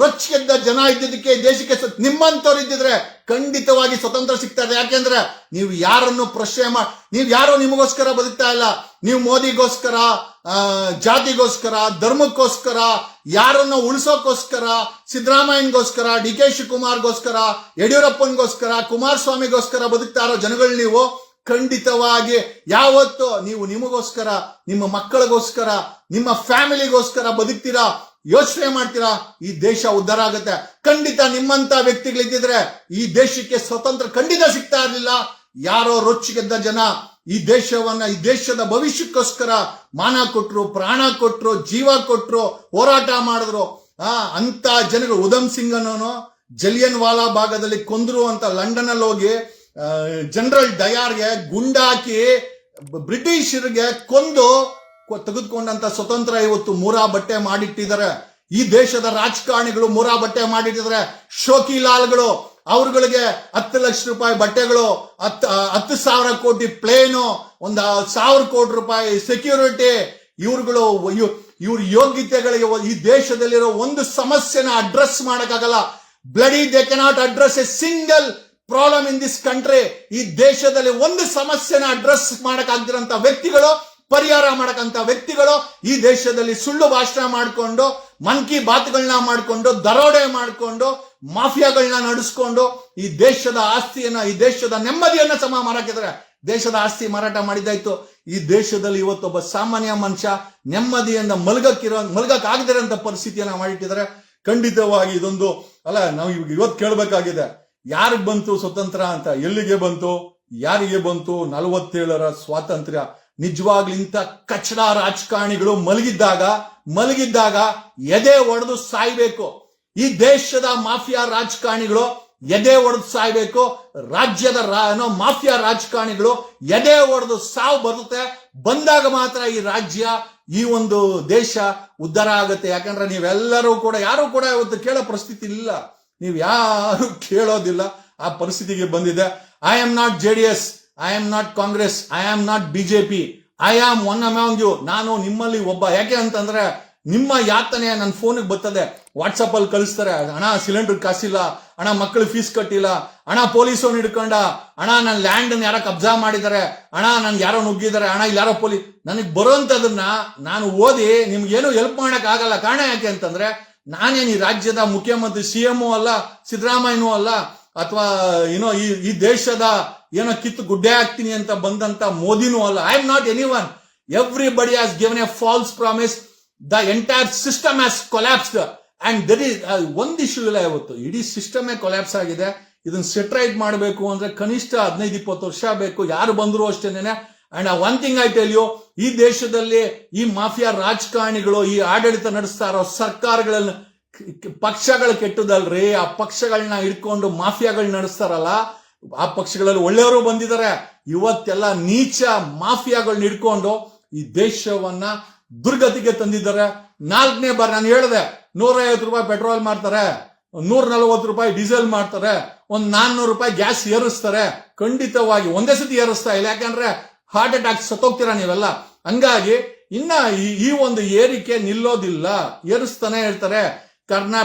ರೊಚ್ಚಿಗೆದ್ದ ಜನ ಇದ್ದಿದ್ದಕ್ಕೆ ದೇಶಕ್ಕೆ ನಿಮ್ಮಂತವ್ರು ಇದ್ದಿದ್ರೆ ಖಂಡಿತವಾಗಿ ಸ್ವತಂತ್ರ ಸಿಗ್ತಾ ಇದೆ. ಯಾಕೆಂದ್ರೆ ನೀವು ಯಾರನ್ನು ನೀವು ಯಾರು ನಿಮಗೋಸ್ಕರ ಬದುಕ್ತಾ ಇಲ್ಲ. ನೀವು ಮೋದಿಗೋಸ್ಕರ, ಜಾತಿಗೋಸ್ಕರ, ಧರ್ಮಕ್ಕೋಸ್ಕರ, ಯಾರನ್ನ ಉಳಿಸೋಕೋಸ್ಕರ, ಸಿದ್ದರಾಮಯ್ಯಗೋಸ್ಕರ, DK ಶಿವಕುಮಾರ್ಗೋಸ್ಕರ, ಯಡಿಯೂರಪ್ಪನ್ಗೋಸ್ಕರ, ಕುಮಾರಸ್ವಾಮಿಗೋಸ್ಕರ ಬದುಕ್ತಾ ಇರೋ ಜನಗಳು ನೀವು. ಖಂಡಿತವಾಗಿ ಯಾವತ್ತು ನೀವು ನಿಮಗೋಸ್ಕರ, ನಿಮ್ಮ ಮಕ್ಕಳಿಗೋಸ್ಕರ, ನಿಮ್ಮ ಫ್ಯಾಮಿಲಿಗೋಸ್ಕರ ಬದುಕ್ತೀರಾ, ಯೋಚನೆ ಮಾಡ್ತೀರಾ, ಈ ದೇಶ ಉದ್ಧಾರ ಆಗುತ್ತೆ. ಖಂಡಿತ ನಿಮ್ಮಂತ ವ್ಯಕ್ತಿಗಳಿದ್ದಿದ್ರೆ ಈ ದೇಶಕ್ಕೆ ಸ್ವತಂತ್ರ ಖಂಡಿತ ಸಿಗ್ತಾ ಇರಲಿಲ್ಲ. ಯಾರೋ ರೊಚ್ಚಿಗೆದ್ದ ಜನ ಈ ದೇಶದ ಭವಿಷ್ಯಕ್ಕೋಸ್ಕರ ಮಾನ ಕೊಟ್ರು, ಪ್ರಾಣ ಕೊಟ್ರು, ಜೀವ ಕೊಟ್ರು, ಹೋರಾಟ ಮಾಡಿದ್ರು. ಅಂತ ಜನಗಳು ಉಧಮ್ ಸಿಂಗ್ ಅನ್ನೋನು ಜಲಿಯನ್ ವಾಲಾ ಭಾಗದಲ್ಲಿ ಕೊಂದ್ರು ಅಂತ ಲಂಡನ್ ಅಲ್ಲಿ ಹೋಗಿ ಜನರಲ್ ಡಯಾರ್ಗೆ ಗುಂಡಾಕಿ ಬ್ರಿಟಿಷರಿಗೆ ಕೊಂದು ತೆಗೆದುಕೊಂಡಂತ ಸ್ವತಂತ್ರ ಇವತ್ತು ಮೂರಾ ಬಟ್ಟೆ ಮಾಡಿಟ್ಟಿದ್ದಾರೆ. ಈ ದೇಶದ ರಾಜಕಾರಣಿಗಳು ಮೂರಾ ಬಟ್ಟೆ ಮಾಡಿಟ್ಟಿದ್ದಾರೆ. ಶೋಕಿಲಾಲ್ಗಳು ಅವ್ರಗಳಿಗೆ 10 ಲಕ್ಷ ರೂಪಾಯಿ ಬಟ್ಟೆಗಳು, 10,000 ಕೋಟಿ ಪ್ಲೇನು, 1,000 ಕೋಟಿ ರೂಪಾಯಿ ಸೆಕ್ಯೂರಿಟಿ, ಇವ್ರ ಯೋಗ್ಯತೆಗಳಿಗೆ ಈ ದೇಶದಲ್ಲಿರೋ ಒಂದು ಸಮಸ್ಯೆನ ಅಡ್ರೆಸ್ ಮಾಡಕ್ಕಾಗಲ್ಲ. Bloody they cannot address A single problem in this country. ಈ ದೇಶದಲ್ಲಿ ಒಂದು ಸಮಸ್ಯೆನ ಅಡ್ರೆಸ್ ಮಾಡಕ್ಕಾಗ್ದಿರಂತ ವ್ಯಕ್ತಿಗಳು, ಪರಿಹಾರ ಮಾಡಕಂತ ವ್ಯಕ್ತಿಗಳು ಈ ದೇಶದಲ್ಲಿ ಸುಳ್ಳು ಭಾಷಣ ಮಾಡಿಕೊಂಡು, ಮನ್ ಕಿ ಬಾತ್ಗಳನ್ನ ಮಾಡಿಕೊಂಡು, ದರೋಡೆ ಮಾಡಿಕೊಂಡು, ಮಾಫಿಯಾಗಳನ್ನ ನಡೆಸ್ಕೊಂಡು ಈ ದೇಶದ ಆಸ್ತಿಯನ್ನ, ಈ ದೇಶದ ನೆಮ್ಮದಿಯನ್ನ ಸಮ ಮಾರಾಕಿದ್ದಾರೆ. ದೇಶದ ಆಸ್ತಿ ಮಾರಾಟ ಮಾಡಿದ್ದಾಯ್ತು. ಈ ದೇಶದಲ್ಲಿ ಇವತ್ತೊಬ್ಬ ಸಾಮಾನ್ಯ ಮನುಷ್ಯ ನೆಮ್ಮದಿಯಿಂದ ಮಲ್ಗಕ್ಕಾಗದಿರಂತ ಪರಿಸ್ಥಿತಿಯನ್ನ ಮಾಡಿಟ್ಟಿದ್ದಾರೆ. ಖಂಡಿತವಾಗಿ ಇದೊಂದು ಅಲ್ಲ, ನಾವು ಇವತ್ತು ಕೇಳಬೇಕಾಗಿದೆ, ಯಾರಿಗೆ ಬಂತು ಸ್ವತಂತ್ರ ಅಂತ? ಎಲ್ಲಿಗೆ ಬಂತು? ಯಾರಿಗೆ ಬಂತು 47ರ ಸ್ವಾತಂತ್ರ್ಯ? ನಿಜವಾಗ್ಲೂ ಇಂಥ ಕಚಡ ರಾಜಕಾರಣಿಗಳು ಮಲಗಿದ್ದಾಗ ಎದೆ ಒಡೆದು ಸಾಯ್ಬೇಕು. ಈ ದೇಶದ ಮಾಫಿಯಾ ರಾಜಕಾರಣಿಗಳು ಎದೆ ಒಡೆದು ಸಾಯ್ಬೇಕು. ರಾಜ್ಯದ ಮಾಫಿಯಾ ರಾಜಕಾರಣಿಗಳು ಎದೆ ಒಡೆದು ಸಾವು ಬರುತ್ತೆ. ಬಂದಾಗ ಮಾತ್ರ ಈ ರಾಜ್ಯ, ಈ ಒಂದು ದೇಶ ಉದ್ಧಾರ ಆಗುತ್ತೆ. ಯಾಕಂದ್ರೆ ನೀವೆಲ್ಲರೂ ಕೂಡ, ಯಾರು ಕೂಡ ಇವತ್ತು ಕೇಳೋ ಪರಿಸ್ಥಿತಿ ಇಲ್ಲ. ನೀವು ಯಾರು ಕೇಳೋದಿಲ್ಲ. ಆ ಪರಿಸ್ಥಿತಿಗೆ ಬಂದಿದೆ. I am not JDS, I am not Congress, I am not BJP, I am one among you. ನಾನು ನಿಮ್ಮಲ್ಲಿ ಒಬ್ಬ. ಯಾಕೆ ಅಂತಂದ್ರೆ ನಿಮ್ಮ ಯಾತನೆ ನನ್ನ ಫೋನಿಗೆ ಬರ್ತದೆ, ವಾಟ್ಸಪ್ ಅಲ್ಲಿ ಕಳಿಸ್ತಾರೆ. ಹಣ ಸಿಲಿಂಡರ್ ಕಾಸಿಲ್ಲ, ಹಣ ಮಕ್ಕಳು ಫೀಸ್ ಕಟ್ಟಿಲ್ಲ, ಹಣ ಪೊಲೀಸವ್ನು ಹಿಡ್ಕೊಂಡ, ಹಣ ನನ್ನ ಲ್ಯಾಂಡ್ ಯಾರೋ ಕಬ್ಜಾ ಮಾಡಿದ್ದಾರೆ, ಹಣ ನನ್ಗೆ ಯಾರೋ ನುಗ್ಗಿದ್ದಾರೆ, ಹಣ ಇಲ್ಲಿ ಯಾರೋ ನನಗೆ ಬರೋಂಥದನ್ನ ನಾನು ಓದಿ ನಿಮ್ಗೇನು ಹೆಲ್ಪ್ ಮಾಡಕ್ ಆಗಲ್ಲ. ಕಾರಣ ಯಾಕೆ ಅಂತಂದ್ರೆ ನಾನೇನು ಈ ರಾಜ್ಯದ ಮುಖ್ಯಮಂತ್ರಿ, CM ಅಲ್ಲ, ಸಿದ್ದರಾಮಯ್ಯನೂ ಅಲ್ಲ, ಅಥವಾ ಈ ದೇಶದ ಕಿತ್ತು ಗುಡ್ಡೆ ಹಾಕ್ತೀನಿ ಅಂತ ಬಂದಂತ ಮೋದಿನೂ ಅಲ್ಲ. I am not anyone. Everybody has given a false promise. The entire system has collapsed and there is ಒಂದು ಇಶ್ಯೂ ಇಲ್ಲ. ಇವತ್ತು ಇಡೀ ಸಿಸ್ಟಮೇ ಕೊಲ್ಯಾಪ್ಸ್ ಆಗಿದೆ. ಇದನ್ನ ಸೆಟ್ರೈಟ್ ಮಾಡಬೇಕು ಅಂದ್ರೆ ಕನಿಷ್ಠ 15-20 ವರ್ಷ ಬೇಕು. ಯಾರು ಬಂದ್ರು ಅಷ್ಟೇನೆ. And one thing I tell you, ಈ ದೇಶದಲ್ಲಿ ಈ ಮಾಫಿಯಾ ರಾಜಕಾರಣಿಗಳು ಈ ಆಡಳಿತ ನಡೆಸ್ತಾ ಇರೋ ಸರ್ಕಾರಗಳನ್ನ, ಪಕ್ಷಗಳು ಕೆಟ್ಟದಲ್ರಿ. ಆ ಪಕ್ಷಗಳನ್ನ ಹಿಡ್ಕೊಂಡು ಮಾಫಿಯಾಗಳು ನಡೆಸ್ತಾರಲ್ಲ, ಆ ಪಕ್ಷಗಳಲ್ಲಿ ಒಳ್ಳೆಯವರು ಬಂದಿದ್ದಾರೆ. ಇವತ್ತೆಲ್ಲ ನೀಚ ಮಾಫಿಯಾಗಳನ್ನ ಹಿಡ್ಕೊಂಡು ಈ ದೇಶವನ್ನ ದುರ್ಗತಿಗೆ ತಂದಿದ್ದಾರೆ. 4ನೇ ಬಾರಿ ನಾನು ಹೇಳಿದೆ, 150 ರೂಪಾಯಿ ಪೆಟ್ರೋಲ್ ಮಾಡ್ತಾರೆ, 140 ರೂಪಾಯಿ ಡೀಸೆಲ್ ಮಾಡ್ತಾರೆ, 400 ರೂಪಾಯಿ ಗ್ಯಾಸ್ ಏರಿಸ್ತಾರೆ. ಖಂಡಿತವಾಗಿ ಒಂದೇ ಸತಿ ಏರಿಸ್ತಾ ಇಲ್ಲ. ಯಾಕಂದ್ರೆ ಹಾರ್ಟ್ ಅಟ್ಯಾಕ್ ಸತ್ತೋಗ್ತೀರಾ ನೀವೆಲ್ಲ. ಹಂಗಾಗಿ ಇನ್ನ ಈ ಒಂದು ಏರಿಕೆ ನಿಲ್ಲೋದಿಲ್ಲ, ಏರಿಸ್ತಾನೆ ಇರ್ತಾರೆ.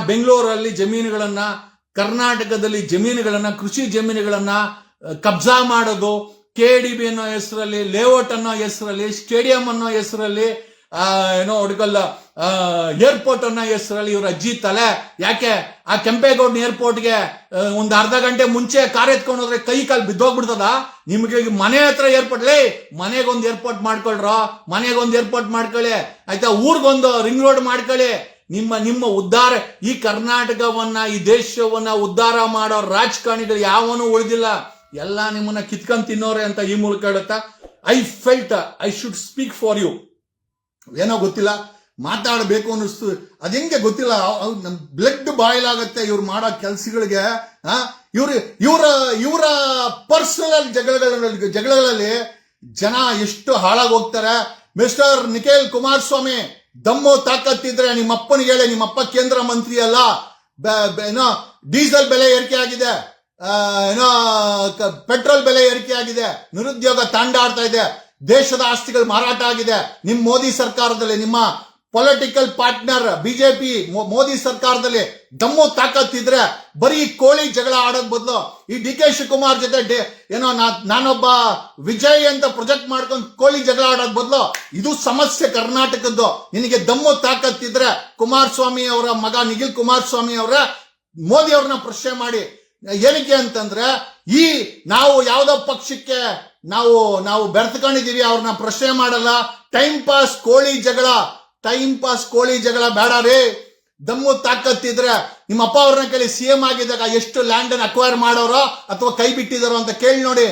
ಬೆಂಗಳೂರಲ್ಲಿ ಜಮೀನುಗಳನ್ನ, ಕರ್ನಾಟಕದಲ್ಲಿ ಜಮೀನುಗಳನ್ನ, ಕೃಷಿ ಜಮೀನುಗಳನ್ನ ಕಬ್ಜಾ ಮಾಡೋದು, KDB ಅನ್ನೋ ಹೆಸರಲ್ಲಿ, ಲೇಔಟ್ ಅನ್ನೋ ಹೆಸರಲ್ಲಿ, ಸ್ಟೇಡಿಯಂ ಅನ್ನೋ ಹೆಸರಲ್ಲಿ, ಏರ್ಪೋರ್ಟ್ ಅನ್ನೋ ಹೆಸರಲ್ಲಿ ಇವ್ರ ಅಜ್ಜಿ ತಲೆ. ಯಾಕೆ ಆ ಕೆಂಪೇಗೌಡ ಏರ್ಪೋರ್ಟ್ಗೆ ಒಂದು ಅರ್ಧ ಗಂಟೆ ಮುಂಚೆ ಕಾರ್ ಎತ್ಕೊಂಡು ಹೋದ್ರೆ ಕೈ ಕಾಲು ಬಿದ್ದೋಗ್ಬಿಡ್ತದ? ನಿಮ್ಗೆ ಮನೆ ಹತ್ರ ಏರ್ಪೋರ್ಟ್, ಮನೆಗೊಂದು ಏರ್ಪೋರ್ಟ್ ಮಾಡ್ಕೊಳ್ರೋ, ಮನೆಗೊಂದು ಏರ್ಪೋರ್ಟ್ ಮಾಡ್ಕೊಳ್ಳಿ ಆಯ್ತಾ, ಊರ್ಗೊಂದು ರಿಂಗ್ ರೋಡ್ ಮಾಡ್ಕೊಳ್ಳಿ. ನಿಮ್ಮ ಉದ್ಧಾರ, ಈ ಕರ್ನಾಟಕವನ್ನ, ಈ ದೇಶವನ್ನ ಉದ್ಧಾರ ಮಾಡೋ ರಾಜಕಾರಣಿಗಳು ಯಾವನು ಉಳಿದಿಲ್ಲ. ಎಲ್ಲ ನಿಮ್ಮನ್ನ ಕಿತ್ಕೊಂಡ್ ತಿನ್ನೋರೆ ಅಂತ ಈ ಮೂಲಕ ಹೇಳುತ್ತಾ I felt I should speak for you. ಏನೋ ಗೊತ್ತಿಲ್ಲ, ಮಾತಾಡಬೇಕು ಅನ್ನಿಸ್ತು. ಅದೇಂಗೆ ಗೊತ್ತಿಲ್ಲ, ನಮ್ ಬ್ಲಡ್ ಬಾಯ್ಲ್ ಆಗುತ್ತೆ ಇವ್ರು ಮಾಡೋ ಕೆಲ್ಸಗಳಿಗೆ. ಇವರ ಪರ್ಸನಲ್ ಜಗಳಗಳಲ್ಲಿ ಜನ ಎಷ್ಟು ಹಾಳಾಗಿ ಹೋಗ್ತಾರೆ. ಮಿಸ್ಟರ್ ನಿಖಿಲ್ ಕುಮಾರಸ್ವಾಮಿ, ದಮ್ಮು ತಾಕತ್ತಿದ್ರೆ ನಿಮ್ಮಪ್ಪನಿಗೆ ಹೇಳಿ, ನಿಮ್ಮಪ್ಪ ಕೇಂದ್ರ ಮಂತ್ರಿ ಅಲ್ಲ. ಡೀಸೆಲ್ ಬೆಲೆ ಏರಿಕೆ ಆಗಿದೆ, ಪೆಟ್ರೋಲ್ ಬೆಲೆ ಏರಿಕೆ ಆಗಿದೆ, ನಿರುದ್ಯೋಗ ತಾಂಡಾಡ್ತಾ ಇದೆ, ದೇಶದ ಆಸ್ತಿಗಳು ಮಾರಾಟ ಆಗಿದೆ. ನಿಮ್ ಮೋದಿ ಸರ್ಕಾರದಲ್ಲಿ, ನಿಮ್ಮ ಪೊಲಿಟಿಕಲ್ ಪಾರ್ಟ್ನರ್ BJP ಮೋದಿ ಸರ್ಕಾರದಲ್ಲಿ ದಮ್ಮು ತಾಕತ್ತಿದ್ರೆ ಬರೀ ಕೋಳಿ ಜಗಳ ಆಡೋದ್ ಬದಲು ಈ DK ಶಿವಕುಮಾರ್ ಜೊತೆ ನಾನೊಬ್ಬ ವಿಜಯ್ ಅಂತ ಪ್ರೊಜೆಕ್ಟ್ ಮಾಡ್ಕೊಂಡು ಕೋಳಿ ಜಗಳ ಆಡೋದ್ ಬದಲು, ಇದು ಸಮಸ್ಯೆ ಕರ್ನಾಟಕದ್ದು. ನಿನಗೆ ದಮ್ಮು ತಾಕತ್ತಿದ್ರೆ ಕುಮಾರಸ್ವಾಮಿ ಅವರ ಮಗ ನಿಖಿಲ್ ಕುಮಾರಸ್ವಾಮಿ ಅವರ ಮೋದಿ ಅವ್ರನ್ನ ಪ್ರಶ್ನೆ ಮಾಡಿ. ಏನಕ್ಕೆ ಅಂತಂದ್ರೆ ಈ ನಾವು ಯಾವ್ದೋ ಪಕ್ಷಕ್ಕೆ ನಾವು ಬೆರೆತ್ಕೊಂಡಿದೀವಿ, ಅವ್ರನ್ನ ಪ್ರಶ್ನೆ ಮಾಡಲ್ಲ. ಟೈಮ್ ಪಾಸ್ ಕೋಳಿ ಜಗಳ ಬೇಡ ರೀ. ದಮ್ಮು ತಾಕತ್ತಿದ್ರೆ ನಿಮ್ಮ ಅಪ್ಪ ಅವ್ರನ್ನ ಕೇಳಿ, CM ಆಗಿದ್ದಾಗ ಎಷ್ಟು ಲ್ಯಾಂಡ್ ಅನ್ನು ಅಕ್ವೈರ್ ಮಾಡೋರೋ ಅಥವಾ ಕೈ ಬಿಟ್ಟಿದಾರೋ ಅಂತ ಕೇಳಿ ನೋಡಿ.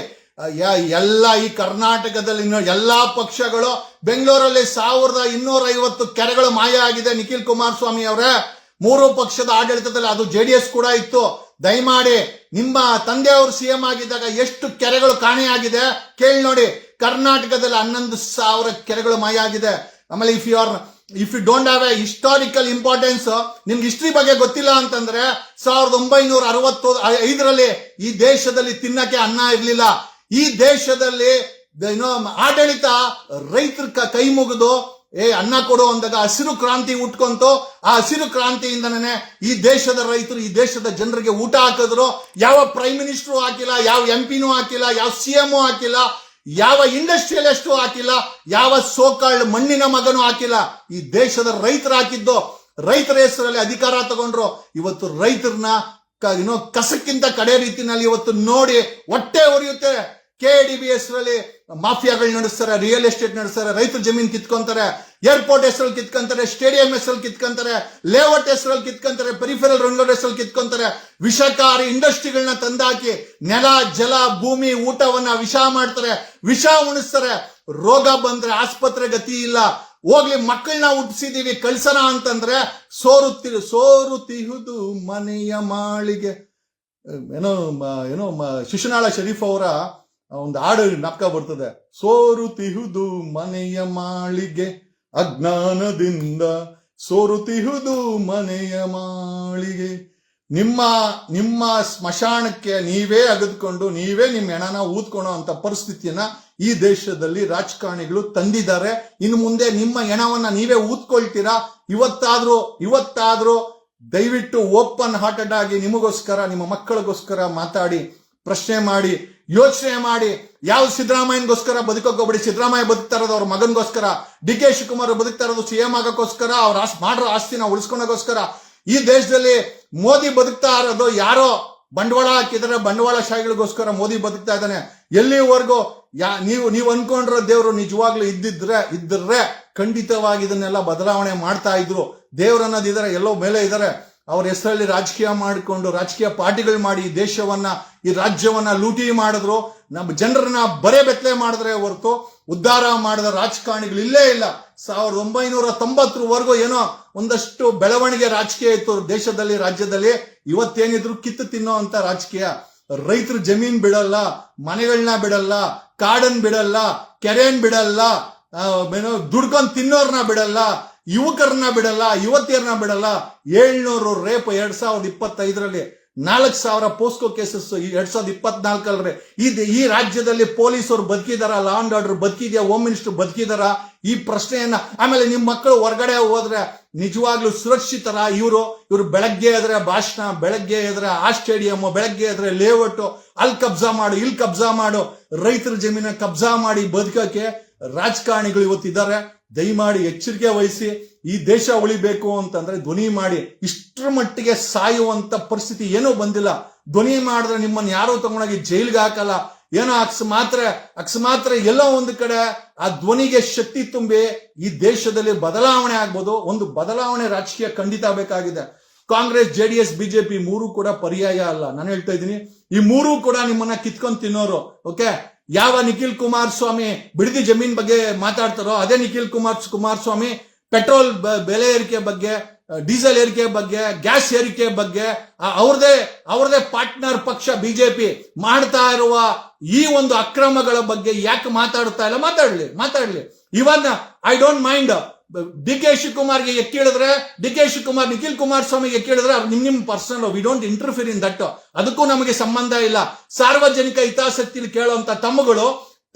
ಎಲ್ಲ ಈ ಕರ್ನಾಟಕದಲ್ಲಿ ಎಲ್ಲಾ ಪಕ್ಷಗಳು, ಬೆಂಗಳೂರಲ್ಲಿ 1250 ಕೆರೆಗಳು ಮಾಯ ಆಗಿದೆ ನಿಖಿಲ್ ಕುಮಾರಸ್ವಾಮಿ ಅವರೇ. 3 ಪಕ್ಷದ ಆಡಳಿತದಲ್ಲಿ, ಅದು JDS ಕೂಡ ಇತ್ತು. ದಯಮಾಡಿ ನಿಮ್ಮ ತಂದೆಯವರು CM ಆಗಿದ್ದಾಗ ಎಷ್ಟು ಕೆರೆಗಳು ಕಾಣೆಯಾಗಿದೆ ಕೇಳಿ ನೋಡಿ. ಕರ್ನಾಟಕದಲ್ಲಿ 11,000 ಕೆರೆಗಳು ಮಾಯ ಆಗಿದೆ. ಆಮೇಲೆ if you don't have a historical importance, ನಿಮ್ಗೆ ಹಿಸ್ಟ್ರಿ ಬಗ್ಗೆ ಗೊತ್ತಿಲ್ಲ ಅಂತಂದ್ರೆ 1965ರಲ್ಲಿ ಈ ದೇಶದಲ್ಲಿ ತಿನ್ನಕ್ಕೆ ಅನ್ನ ಇರ್ಲಿಲ್ಲ. ಈ ದೇಶದಲ್ಲಿ ಆಡಳಿತ ರೈತರ ಕೈ ಮುಗಿದು ಅನ್ನ ಕೊಡು ಅಂದಾಗ ಹಸಿರು ಕ್ರಾಂತಿ ಉಟ್ಕೊಂತು. ಆ ಹಸಿರು ಕ್ರಾಂತಿಯಿಂದನೇ ಈ ದೇಶದ ರೈತರು, ಈ ದೇಶದ ಜನರಿಗೆ ಊಟ ಹಾಕಿದ್ರು. ಯಾವ ಪ್ರೈಮ್ ಮಿನಿಸ್ಟರ್ ಹಾಕಿಲ್ಲ, ಯಾವ MP ಹಾಕಿಲ್ಲ, ಯಾವ CM ಹಾಕಿಲ್ಲ, ಯಾವ ಇಂಡಸ್ಟ್ರಿಯಲಿಸ್ಟು ಹಾಕಿಲ್ಲ, ಯಾವ ಸೋಕಾಲ್ಡ್ ಮಣ್ಣಿನ ಮಗನೂ ಹಾಕಿಲ್ಲ. ಈ ದೇಶದ ರೈತರು ಹಾಕಿದ್ದು. ರೈತರ ಹೆಸರಲ್ಲಿ ಅಧಿಕಾರ ತಗೊಂಡ್ರು. ಇವತ್ತು ರೈತರನ್ನ ಕಸಕ್ಕಿಂತ ಕಡೆ ರೀತಿನಲ್ಲಿ ಇವತ್ತು ನೋಡಿ ಹೊಟ್ಟೆ ಉರಿಯುತ್ತೆ. KDB ಹೆಸರಲ್ಲಿ ಮಾಫಿಯಾಗಳು ನಡೆಸ್ತಾರೆ, ರಿಯಲ್ ಎಸ್ಟೇಟ್ ನಡೆಸ್ತಾರೆ, ರೈತರ ಜಮೀನ್ ಕಿತ್ಕೊಂತಾರೆ, ಏರ್ಪೋರ್ಟ್ ಹೆಸರಲ್ಲಿ ಕಿತ್ಕೊಂತಾರೆ, ಸ್ಟೇಡಿಯಂ ಹೆಸರಲ್ಲಿ ಕಿತ್ಕೊಂತಾರೆ, ಲೇಔಟ್ ಹೆಸರಲ್ಲಿ ಕಿತ್ಕೊಂತಾರೆ, ಪೆರಿಫೆರಲ್ ರಂಗ್ ರೋಡ್ ಹೆಸರಲ್ಲಿ ಕಿತ್ಕೊಂತಾರೆ. ವಿಷಕಾರಿ ಇಂಡಸ್ಟ್ರಿಗಳನ್ನ ತಂದಾಕಿ ನೆಲ, ಜಲ, ಭೂಮಿ, ಊಟವನ್ನ ವಿಷ ಮಾಡ್ತಾರೆ, ವಿಷ ಉಣಿಸ್ತಾರೆ. ರೋಗ ಬಂದ್ರೆ ಆಸ್ಪತ್ರೆ ಗತಿ ಇಲ್ಲ. ಹೋಗ್ಲಿ, ಮಕ್ಕಳನ್ನ ಹುಟ್ಟಿಸಿದೀವಿ ಕಳ್ಸನ ಅಂತಂದ್ರೆ ಸೋರುತ್ತಿಹುದು ಮನೆಯ ಮಾಳಿಗೆ. ಏನೋ ಶಿಶುನಾಳ ಶರೀಫ್ ಅವರ ಒಂದು ಹಾಡು ನಾಪಕ ಬರ್ತದೆ. ಸೋರುತಿಹುದು ಮನೆಯ ಮಾಳಿಗೆ ಅಜ್ಞಾನದಿಂದ, ಸೋರುತಿಹುದು ಮನೆಯ ಮಾಳಿಗೆ. ನಿಮ್ಮ ಸ್ಮಶಾನಕ್ಕೆ ನೀವೇ ಅಗದ್ಕೊಂಡು ನೀವೇ ನಿಮ್ಮ ಹೆಣನ ಊದ್ಕೊಳೋ ಅಂತ ಪರಿಸ್ಥಿತಿಯನ್ನ ಈ ದೇಶದಲ್ಲಿ ರಾಜಕಾರಣಿಗಳು ತಂದಿದ್ದಾರೆ. ಇನ್ನು ಮುಂದೆ ನಿಮ್ಮ ಹೆಣವನ್ನ ನೀವೇ ಊದ್ಕೊಳ್ತೀರಾ. ಇವತ್ತಾದ್ರೂ ದಯವಿಟ್ಟು ಓಪನ್ ಹಾರ್ಟೆಡ್ ಆಗಿ ನಿಮಗೋಸ್ಕರ, ನಿಮ್ಮ ಮಕ್ಕಳಿಗೋಸ್ಕರ ಮಾತಾಡಿ, ಪ್ರಶ್ನೆ ಮಾಡಿ, ಯೋಚನೆ ಮಾಡಿ. ಯಾವ ಸಿದ್ದರಾಮಯ್ಯಗೋಸ್ಕರ ಬದುಕೋಗ್ಬಿಡಿ. ಸಿದ್ದರಾಮಯ್ಯ ಬದುಕ್ತಾ ಇರೋದು ಅವ್ರ ಮಗನ್ಗೋಸ್ಕರ, DK ಶಿವಕುಮಾರ್ ಬದುಕ್ತಾ ಇರೋದು CM ಆಗಕ್ಕೋಸ್ಕರ, ಅವ್ರ ಮಾಡಿರೋ ಆಸ್ತಿನ ಉಳಿಸ್ಕೊಳಗೋಸ್ಕರ. ಈ ದೇಶದಲ್ಲಿ ಮೋದಿ ಬದುಕ್ತಾ ಇರೋದು ಯಾರೋ ಬಂಡವಾಳ ಹಾಕಿದರೆ ಬಂಡವಾಳಶಾಹಿಗಳಿಗೋಸ್ಕರ ಮೋದಿ ಬದುಕ್ತಾ ಇದ್ದಾನೆ. ಎಲ್ಲಿವರೆಗೂ ನೀವು ಅನ್ಕೊಂಡಿರೋ ದೇವರು ನಿಜವಾಗ್ಲೂ ಇದ್ದಿದ್ರೆ ಖಂಡಿತವಾಗಿ ಇದನ್ನೆಲ್ಲ ಬದಲಾವಣೆ ಮಾಡ್ತಾ ಇದ್ರು. ದೇವರನ್ನೋದಿದ್ದಾರೆ, ಎಲ್ಲೋ ಮೇಲೆ ಇದ್ದಾರೆ. ಅವ್ರ ಹೆಸರಲ್ಲಿ ರಾಜಕೀಯ ಮಾಡಿಕೊಂಡು, ರಾಜಕೀಯ ಪಾರ್ಟಿಗಳು ಮಾಡಿ ಈ ದೇಶವನ್ನ, ಈ ರಾಜ್ಯವನ್ನ ಲೂಟಿ ಮಾಡಿದ್ರು. ನಮ್ಮ ಜನರನ್ನ ಬರೆ ಬೆತ್ತಲೆ ಮಾಡಿದ್ರೆ ಹೊರತು ಉದ್ಧಾರ ಮಾಡಿದ ರಾಜಕಾರಣಿಗಳು ಇಲ್ಲೇ ಇಲ್ಲ. 1990 ಏನೋ ಒಂದಷ್ಟು ಬೆಳವಣಿಗೆ ರಾಜಕೀಯ ಇತ್ತು ದೇಶದಲ್ಲಿ, ರಾಜ್ಯದಲ್ಲಿ. ಇವತ್ತೇನಿದ್ರು ಕಿತ್ತು ತಿನ್ನೋ ಅಂತ ರಾಜಕೀಯ. ರೈತರ ಜಮೀನ್ ಬಿಡಲ್ಲ, ಮನೆಗಳನ್ನ ಬಿಡಲ್ಲ, ಕಾಡನ್ ಬಿಡಲ್ಲ, ಕೆರೆನ್ ಬಿಡಲ್ಲ, ದುಡ್ಕೊಂಡ್ ತಿನ್ನೋರ್ನ ಬಿಡಲ್ಲ, ಯುವಕರನ್ನ ಬಿಡಲ್ಲ, ಯುವತಿಯರನ್ನ ಬಿಡಲ್ಲ. 700 ರೇಪ್ 2025ರಲ್ಲಿ, 4,000 ಪೋಸ್ಕೋ ಕೇಸಸ್ 2024ರಲ್ಲಿ. ಈ ರಾಜ್ಯದಲ್ಲಿ ಪೊಲೀಸರು ಬದುಕಿದಾರ, ಲಾ ಅಂಡ್ ಆರ್ಡರ್ ಬದುಕಿದ್ಯಾ, ಹೋಮ್ ಮಿನಿಸ್ಟರ್ ಬದುಕಿದಾರ? ಈ ಪ್ರಶ್ನೆಯನ್ನ. ಆಮೇಲೆ ನಿಮ್ಮ ಮಕ್ಕಳು ಹೊರಗಡೆ ಹೋದ್ರೆ ನಿಜವಾಗ್ಲೂ ಸುರಕ್ಷಿತರ? ಇವರು ಬೆಳಗ್ಗೆ ಎದ್ರೆ ಭಾಷಣ, ಬೆಳಗ್ಗೆ ಎದ್ರೆ ಆ ಸ್ಟೇಡಿಯಂ, ಬೆಳಗ್ಗೆ ಎದ್ರೆ ಲೇಔಟ್, ಅಲ್ಲಿ ಕಬ್ಜಾ ಮಾಡು, ಇಲ್ಲಿ ಕಬ್ಜಾ ಮಾಡು, ರೈತರ ಜಮೀನ ಕಬ್ಜಾ ಮಾಡಿ ಬದುಕಕ್ಕೆ ರಾಜಕಾರಣಿಗಳು ಇವತ್ತಿದ್ದಾರೆ. ದಯಮಾಡಿ ಎಚ್ಚರಿಕೆ ವಹಿಸಿ. ಈ ದೇಶ ಉಳಿಬೇಕು ಅಂತಂದ್ರೆ ಧ್ವನಿ ಮಾಡಿ. ಇಷ್ಟರ ಮಟ್ಟಿಗೆ ಸಾಯುವಂತ ಪರಿಸ್ಥಿತಿ ಏನೂ ಬಂದಿಲ್ಲ. ಧ್ವನಿ ಮಾಡಿದ್ರೆ ನಿಮ್ಮನ್ನ ಯಾರು ತಗೊಂಡೋಗಿ ಜೈಲ್ಗೆ ಹಾಕಲ್ಲ. ಏನೋ ಅಕಸ್ಮಾತ್ರ ಎಲ್ಲೋ ಒಂದು ಕಡೆ ಆ ಧ್ವನಿಗೆ ಶಕ್ತಿ ತುಂಬಿ ಈ ದೇಶದಲ್ಲಿ ಬದಲಾವಣೆ ಆಗ್ಬೋದು. ಒಂದು ಬದಲಾವಣೆ ರಾಜಕೀಯ ಖಂಡಿತ ಬೇಕಾಗಿದೆ. ಕಾಂಗ್ರೆಸ್, JDS, BJP 3 ಕೂಡ ಪರ್ಯಾಯ ಅಲ್ಲ. ನಾನು ಹೇಳ್ತಾ ಇದ್ದೀನಿ, ಈ 3 ಕೂಡ ನಿಮ್ಮನ್ನ ಕಿತ್ಕೊಂಡ್ ತಿನ್ನೋರು. ಓಕೆ, ಯಾವ ನಿಖಿಲ್ ಕುಮಾರಸ್ವಾಮಿ ಬಿಡದಿ ಜಮೀನ್ ಬಗ್ಗೆ ಮಾತಾಡ್ತಾರೋ ಅದೇ ನಿಖಿಲ್ ಕುಮಾರಸ್ವಾಮಿ ಪೆಟ್ರೋಲ್ ಬೆಲೆ ಏರಿಕೆ ಬಗ್ಗೆ, ಡೀಸೆಲ್ ಏರಿಕೆ ಬಗ್ಗೆ, ಗ್ಯಾಸ್ ಏರಿಕೆ ಬಗ್ಗೆ ಅವ್ರದೇ ಪಾರ್ಟ್ನರ್ ಪಕ್ಷ BJP ಮಾಡ್ತಾ ಇರುವ ಈ ಒಂದು ಅಕ್ರಮಗಳ ಬಗ್ಗೆ ಯಾಕೆ ಮಾತಾಡ್ತಾ ಇಲ್ಲ? ಮಾತಾಡ್ಲಿ. Even I don't mind. DK ಶಿವಕುಮಾರ್ಗೆ ಕೇಳಿದ್ರೆ, DK ಶಿವಕುಮಾರ್ ನಿಖಿಲ್ ಕುಮಾರಸ್ವಾಮಿಗೆ ಕೇಳಿದ್ರೆ ನಿಮ್ personal, we don't interfere in that. ಅದಕ್ಕೂ ನಮಗೆ ಸಂಬಂಧ ಇಲ್ಲ. ಸಾರ್ವಜನಿಕ ಹಿತಾಸಕ್ತಿಲಿ ಕೇಳುವಂತ ತಮ್ಮಗಳು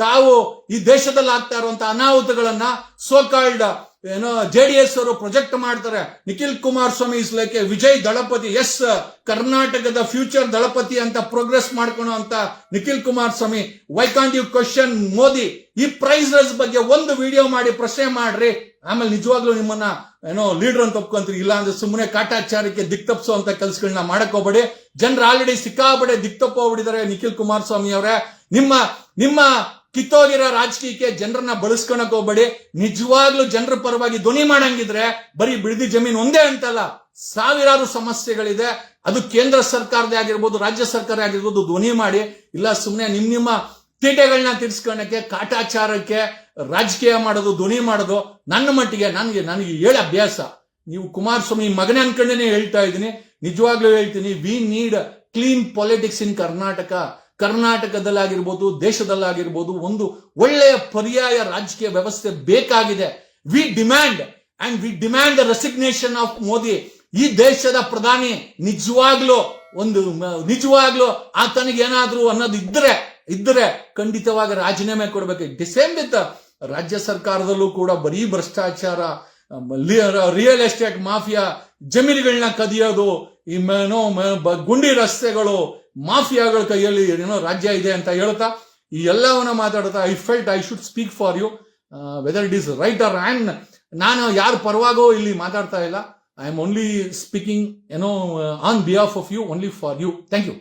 ತಾವು ಈ ದೇಶದಲ್ಲಿ ಆಗ್ತಾ ಇರುವಂತ ಅನಾಹುತಗಳನ್ನ ಸೋಕಾಲ್ಡ್ JDS ಅವರು ಪ್ರೊಜೆಕ್ಟ್ ಮಾಡ್ತಾರೆ. Nikhil Kumaraswamy is like a Vijay Dalapathi. Yes, ಕರ್ನಾಟಕದ ಫ್ಯೂಚರ್ ದಳಪತಿ ಅಂತ ಪ್ರೋಗ್ರೆಸ್ ಮಾಡ್ಕೊಳೋ ಅಂತ Nikhil Kumaraswamy. Why can't you question Modi? ಈ ಪ್ರೈಸ್ ಬಗ್ಗೆ ಒಂದು ವಿಡಿಯೋ ಮಾಡಿ ಪ್ರಶ್ನೆ ಮಾಡ್ರಿ. ಆಮೇಲೆ ನಿಜವಾಗ್ಲೂ ನಿಮ್ಮನ್ನ ಲೀಡರ್ ಅಂತ ಒಪ್ಕೊಂತೀರಿ, ಇಲ್ಲ ಅಂದ್ರೆ ಸುಮ್ಮನೆ ಕಾಟಾಚಾರಕ್ಕೆ ದಿಕ್ತಪ್ಸೋ ಅಂತ ಕೆಲಸಗಳನ್ನ ಮಾಡಕ್ ಹೋಗ್ಬೇಡಿ. ಜನರು ಆಲ್ರೆಡಿ ಸಿಕ್ಕಾಪಡೆ ದಿಕ್ತಪ್ಪ ಹೋಗ್ಬಿಟ್ಟಿದ್ದಾರೆ. ನಿಖಿಲ್ ಕುಮಾರಸ್ವಾಮಿ ಅವರೇ, ನಿಮ್ಮ ಕಿತ್ತೋಗಿರೋ ರಾಜಕೀಯಕ್ಕೆ ಜನರನ್ನ ಬಳಸ್ಕೊಳಕ್ ಹೋಗ್ಬೇಡಿ. ನಿಜವಾಗ್ಲೂ ಜನರ ಪರವಾಗಿ ಧ್ವನಿ ಮಾಡಂಗಿದ್ರೆ ಬರೀ ಬಿಡದಿ ಜಮೀನು ಒಂದೇ ಅಂತಲ್ಲ, ಸಾವಿರಾರು ಸಮಸ್ಯೆಗಳಿದೆ. ಅದು ಕೇಂದ್ರ ಸರ್ಕಾರದೇ ಆಗಿರ್ಬೋದು, ರಾಜ್ಯ ಸರ್ಕಾರ ಆಗಿರ್ಬೋದು, ಧ್ವನಿ ಮಾಡಿ. ಇಲ್ಲ ಸುಮ್ಮನೆ ನಿಮ್ಮ ತೀಟೆಗಳನ್ನ ತೀರ್ಸ್ಕೊಳಕ್ಕೆ, ಕಾಟಾಚಾರಕ್ಕೆ ರಾಜಕೀಯ ಮಾಡೋದು, ಧ್ವನಿ ಮಾಡೋದು ನನ್ನ ಮಟ್ಟಿಗೆ ನನಗೆ ಹೇಳ ಅಭ್ಯಾಸ. ನೀವು ಕುಮಾರಸ್ವಾಮಿ ಮಗನೇ ಅನ್ಕೊಂಡೇನೆ ಹೇಳ್ತಾ ಇದ್ದೀನಿ, ನಿಜವಾಗ್ಲೂ ಹೇಳ್ತೀನಿ. We need clean politics in Karnataka. ಕರ್ನಾಟಕದಲ್ಲಾಗಿರ್ಬೋದು, ದೇಶದಲ್ಲಾಗಿರ್ಬೋದು ಒಂದು ಒಳ್ಳೆಯ ಪರ್ಯಾಯ ರಾಜಕೀಯ ವ್ಯವಸ್ಥೆ ಬೇಕಾಗಿದೆ. We demand the resignation of Modi. ಈ ದೇಶದ ಪ್ರಧಾನಿ ನಿಜವಾಗ್ಲೂ ಆತನಿಗೆ ಏನಾದ್ರೂ ಅನ್ನೋದು ಇದ್ರೆ ಖಂಡಿತವಾಗಿ ರಾಜೀನಾಮೆ ಕೊಡ್ಬೇಕು. ಸೇಮ್ ವಿತ್ ರಾಜ್ಯ ಸರ್ಕಾರದಲ್ಲೂ ಕೂಡ ಬರೀ ಭ್ರಷ್ಟಾಚಾರ, ರಿಯಲ್ ಎಸ್ಟೇಟ್ ಮಾಫಿಯಾ, ಜಮೀನುಗಳನ್ನ ಕದಿಯೋದು, ಗುಂಡಿ ರಸ್ತೆಗಳು, ಮಾಫಿಯಾಗಳ ಕೈಯಲ್ಲಿ ರಾಜ್ಯ ಇದೆ ಅಂತ ಹೇಳ್ತಾ ಈ ಎಲ್ಲವನ್ನ ಮಾತಾಡ್ತಾ I felt I should speak for you, whether it is right or wrong. ನಾನು ಯಾರ ಪರವಾಗೋ ಇಲ್ಲಿ ಮಾತಾಡ್ತಾ ಇಲ್ಲ. I am only speaking on behalf of you, only for you. Thank you.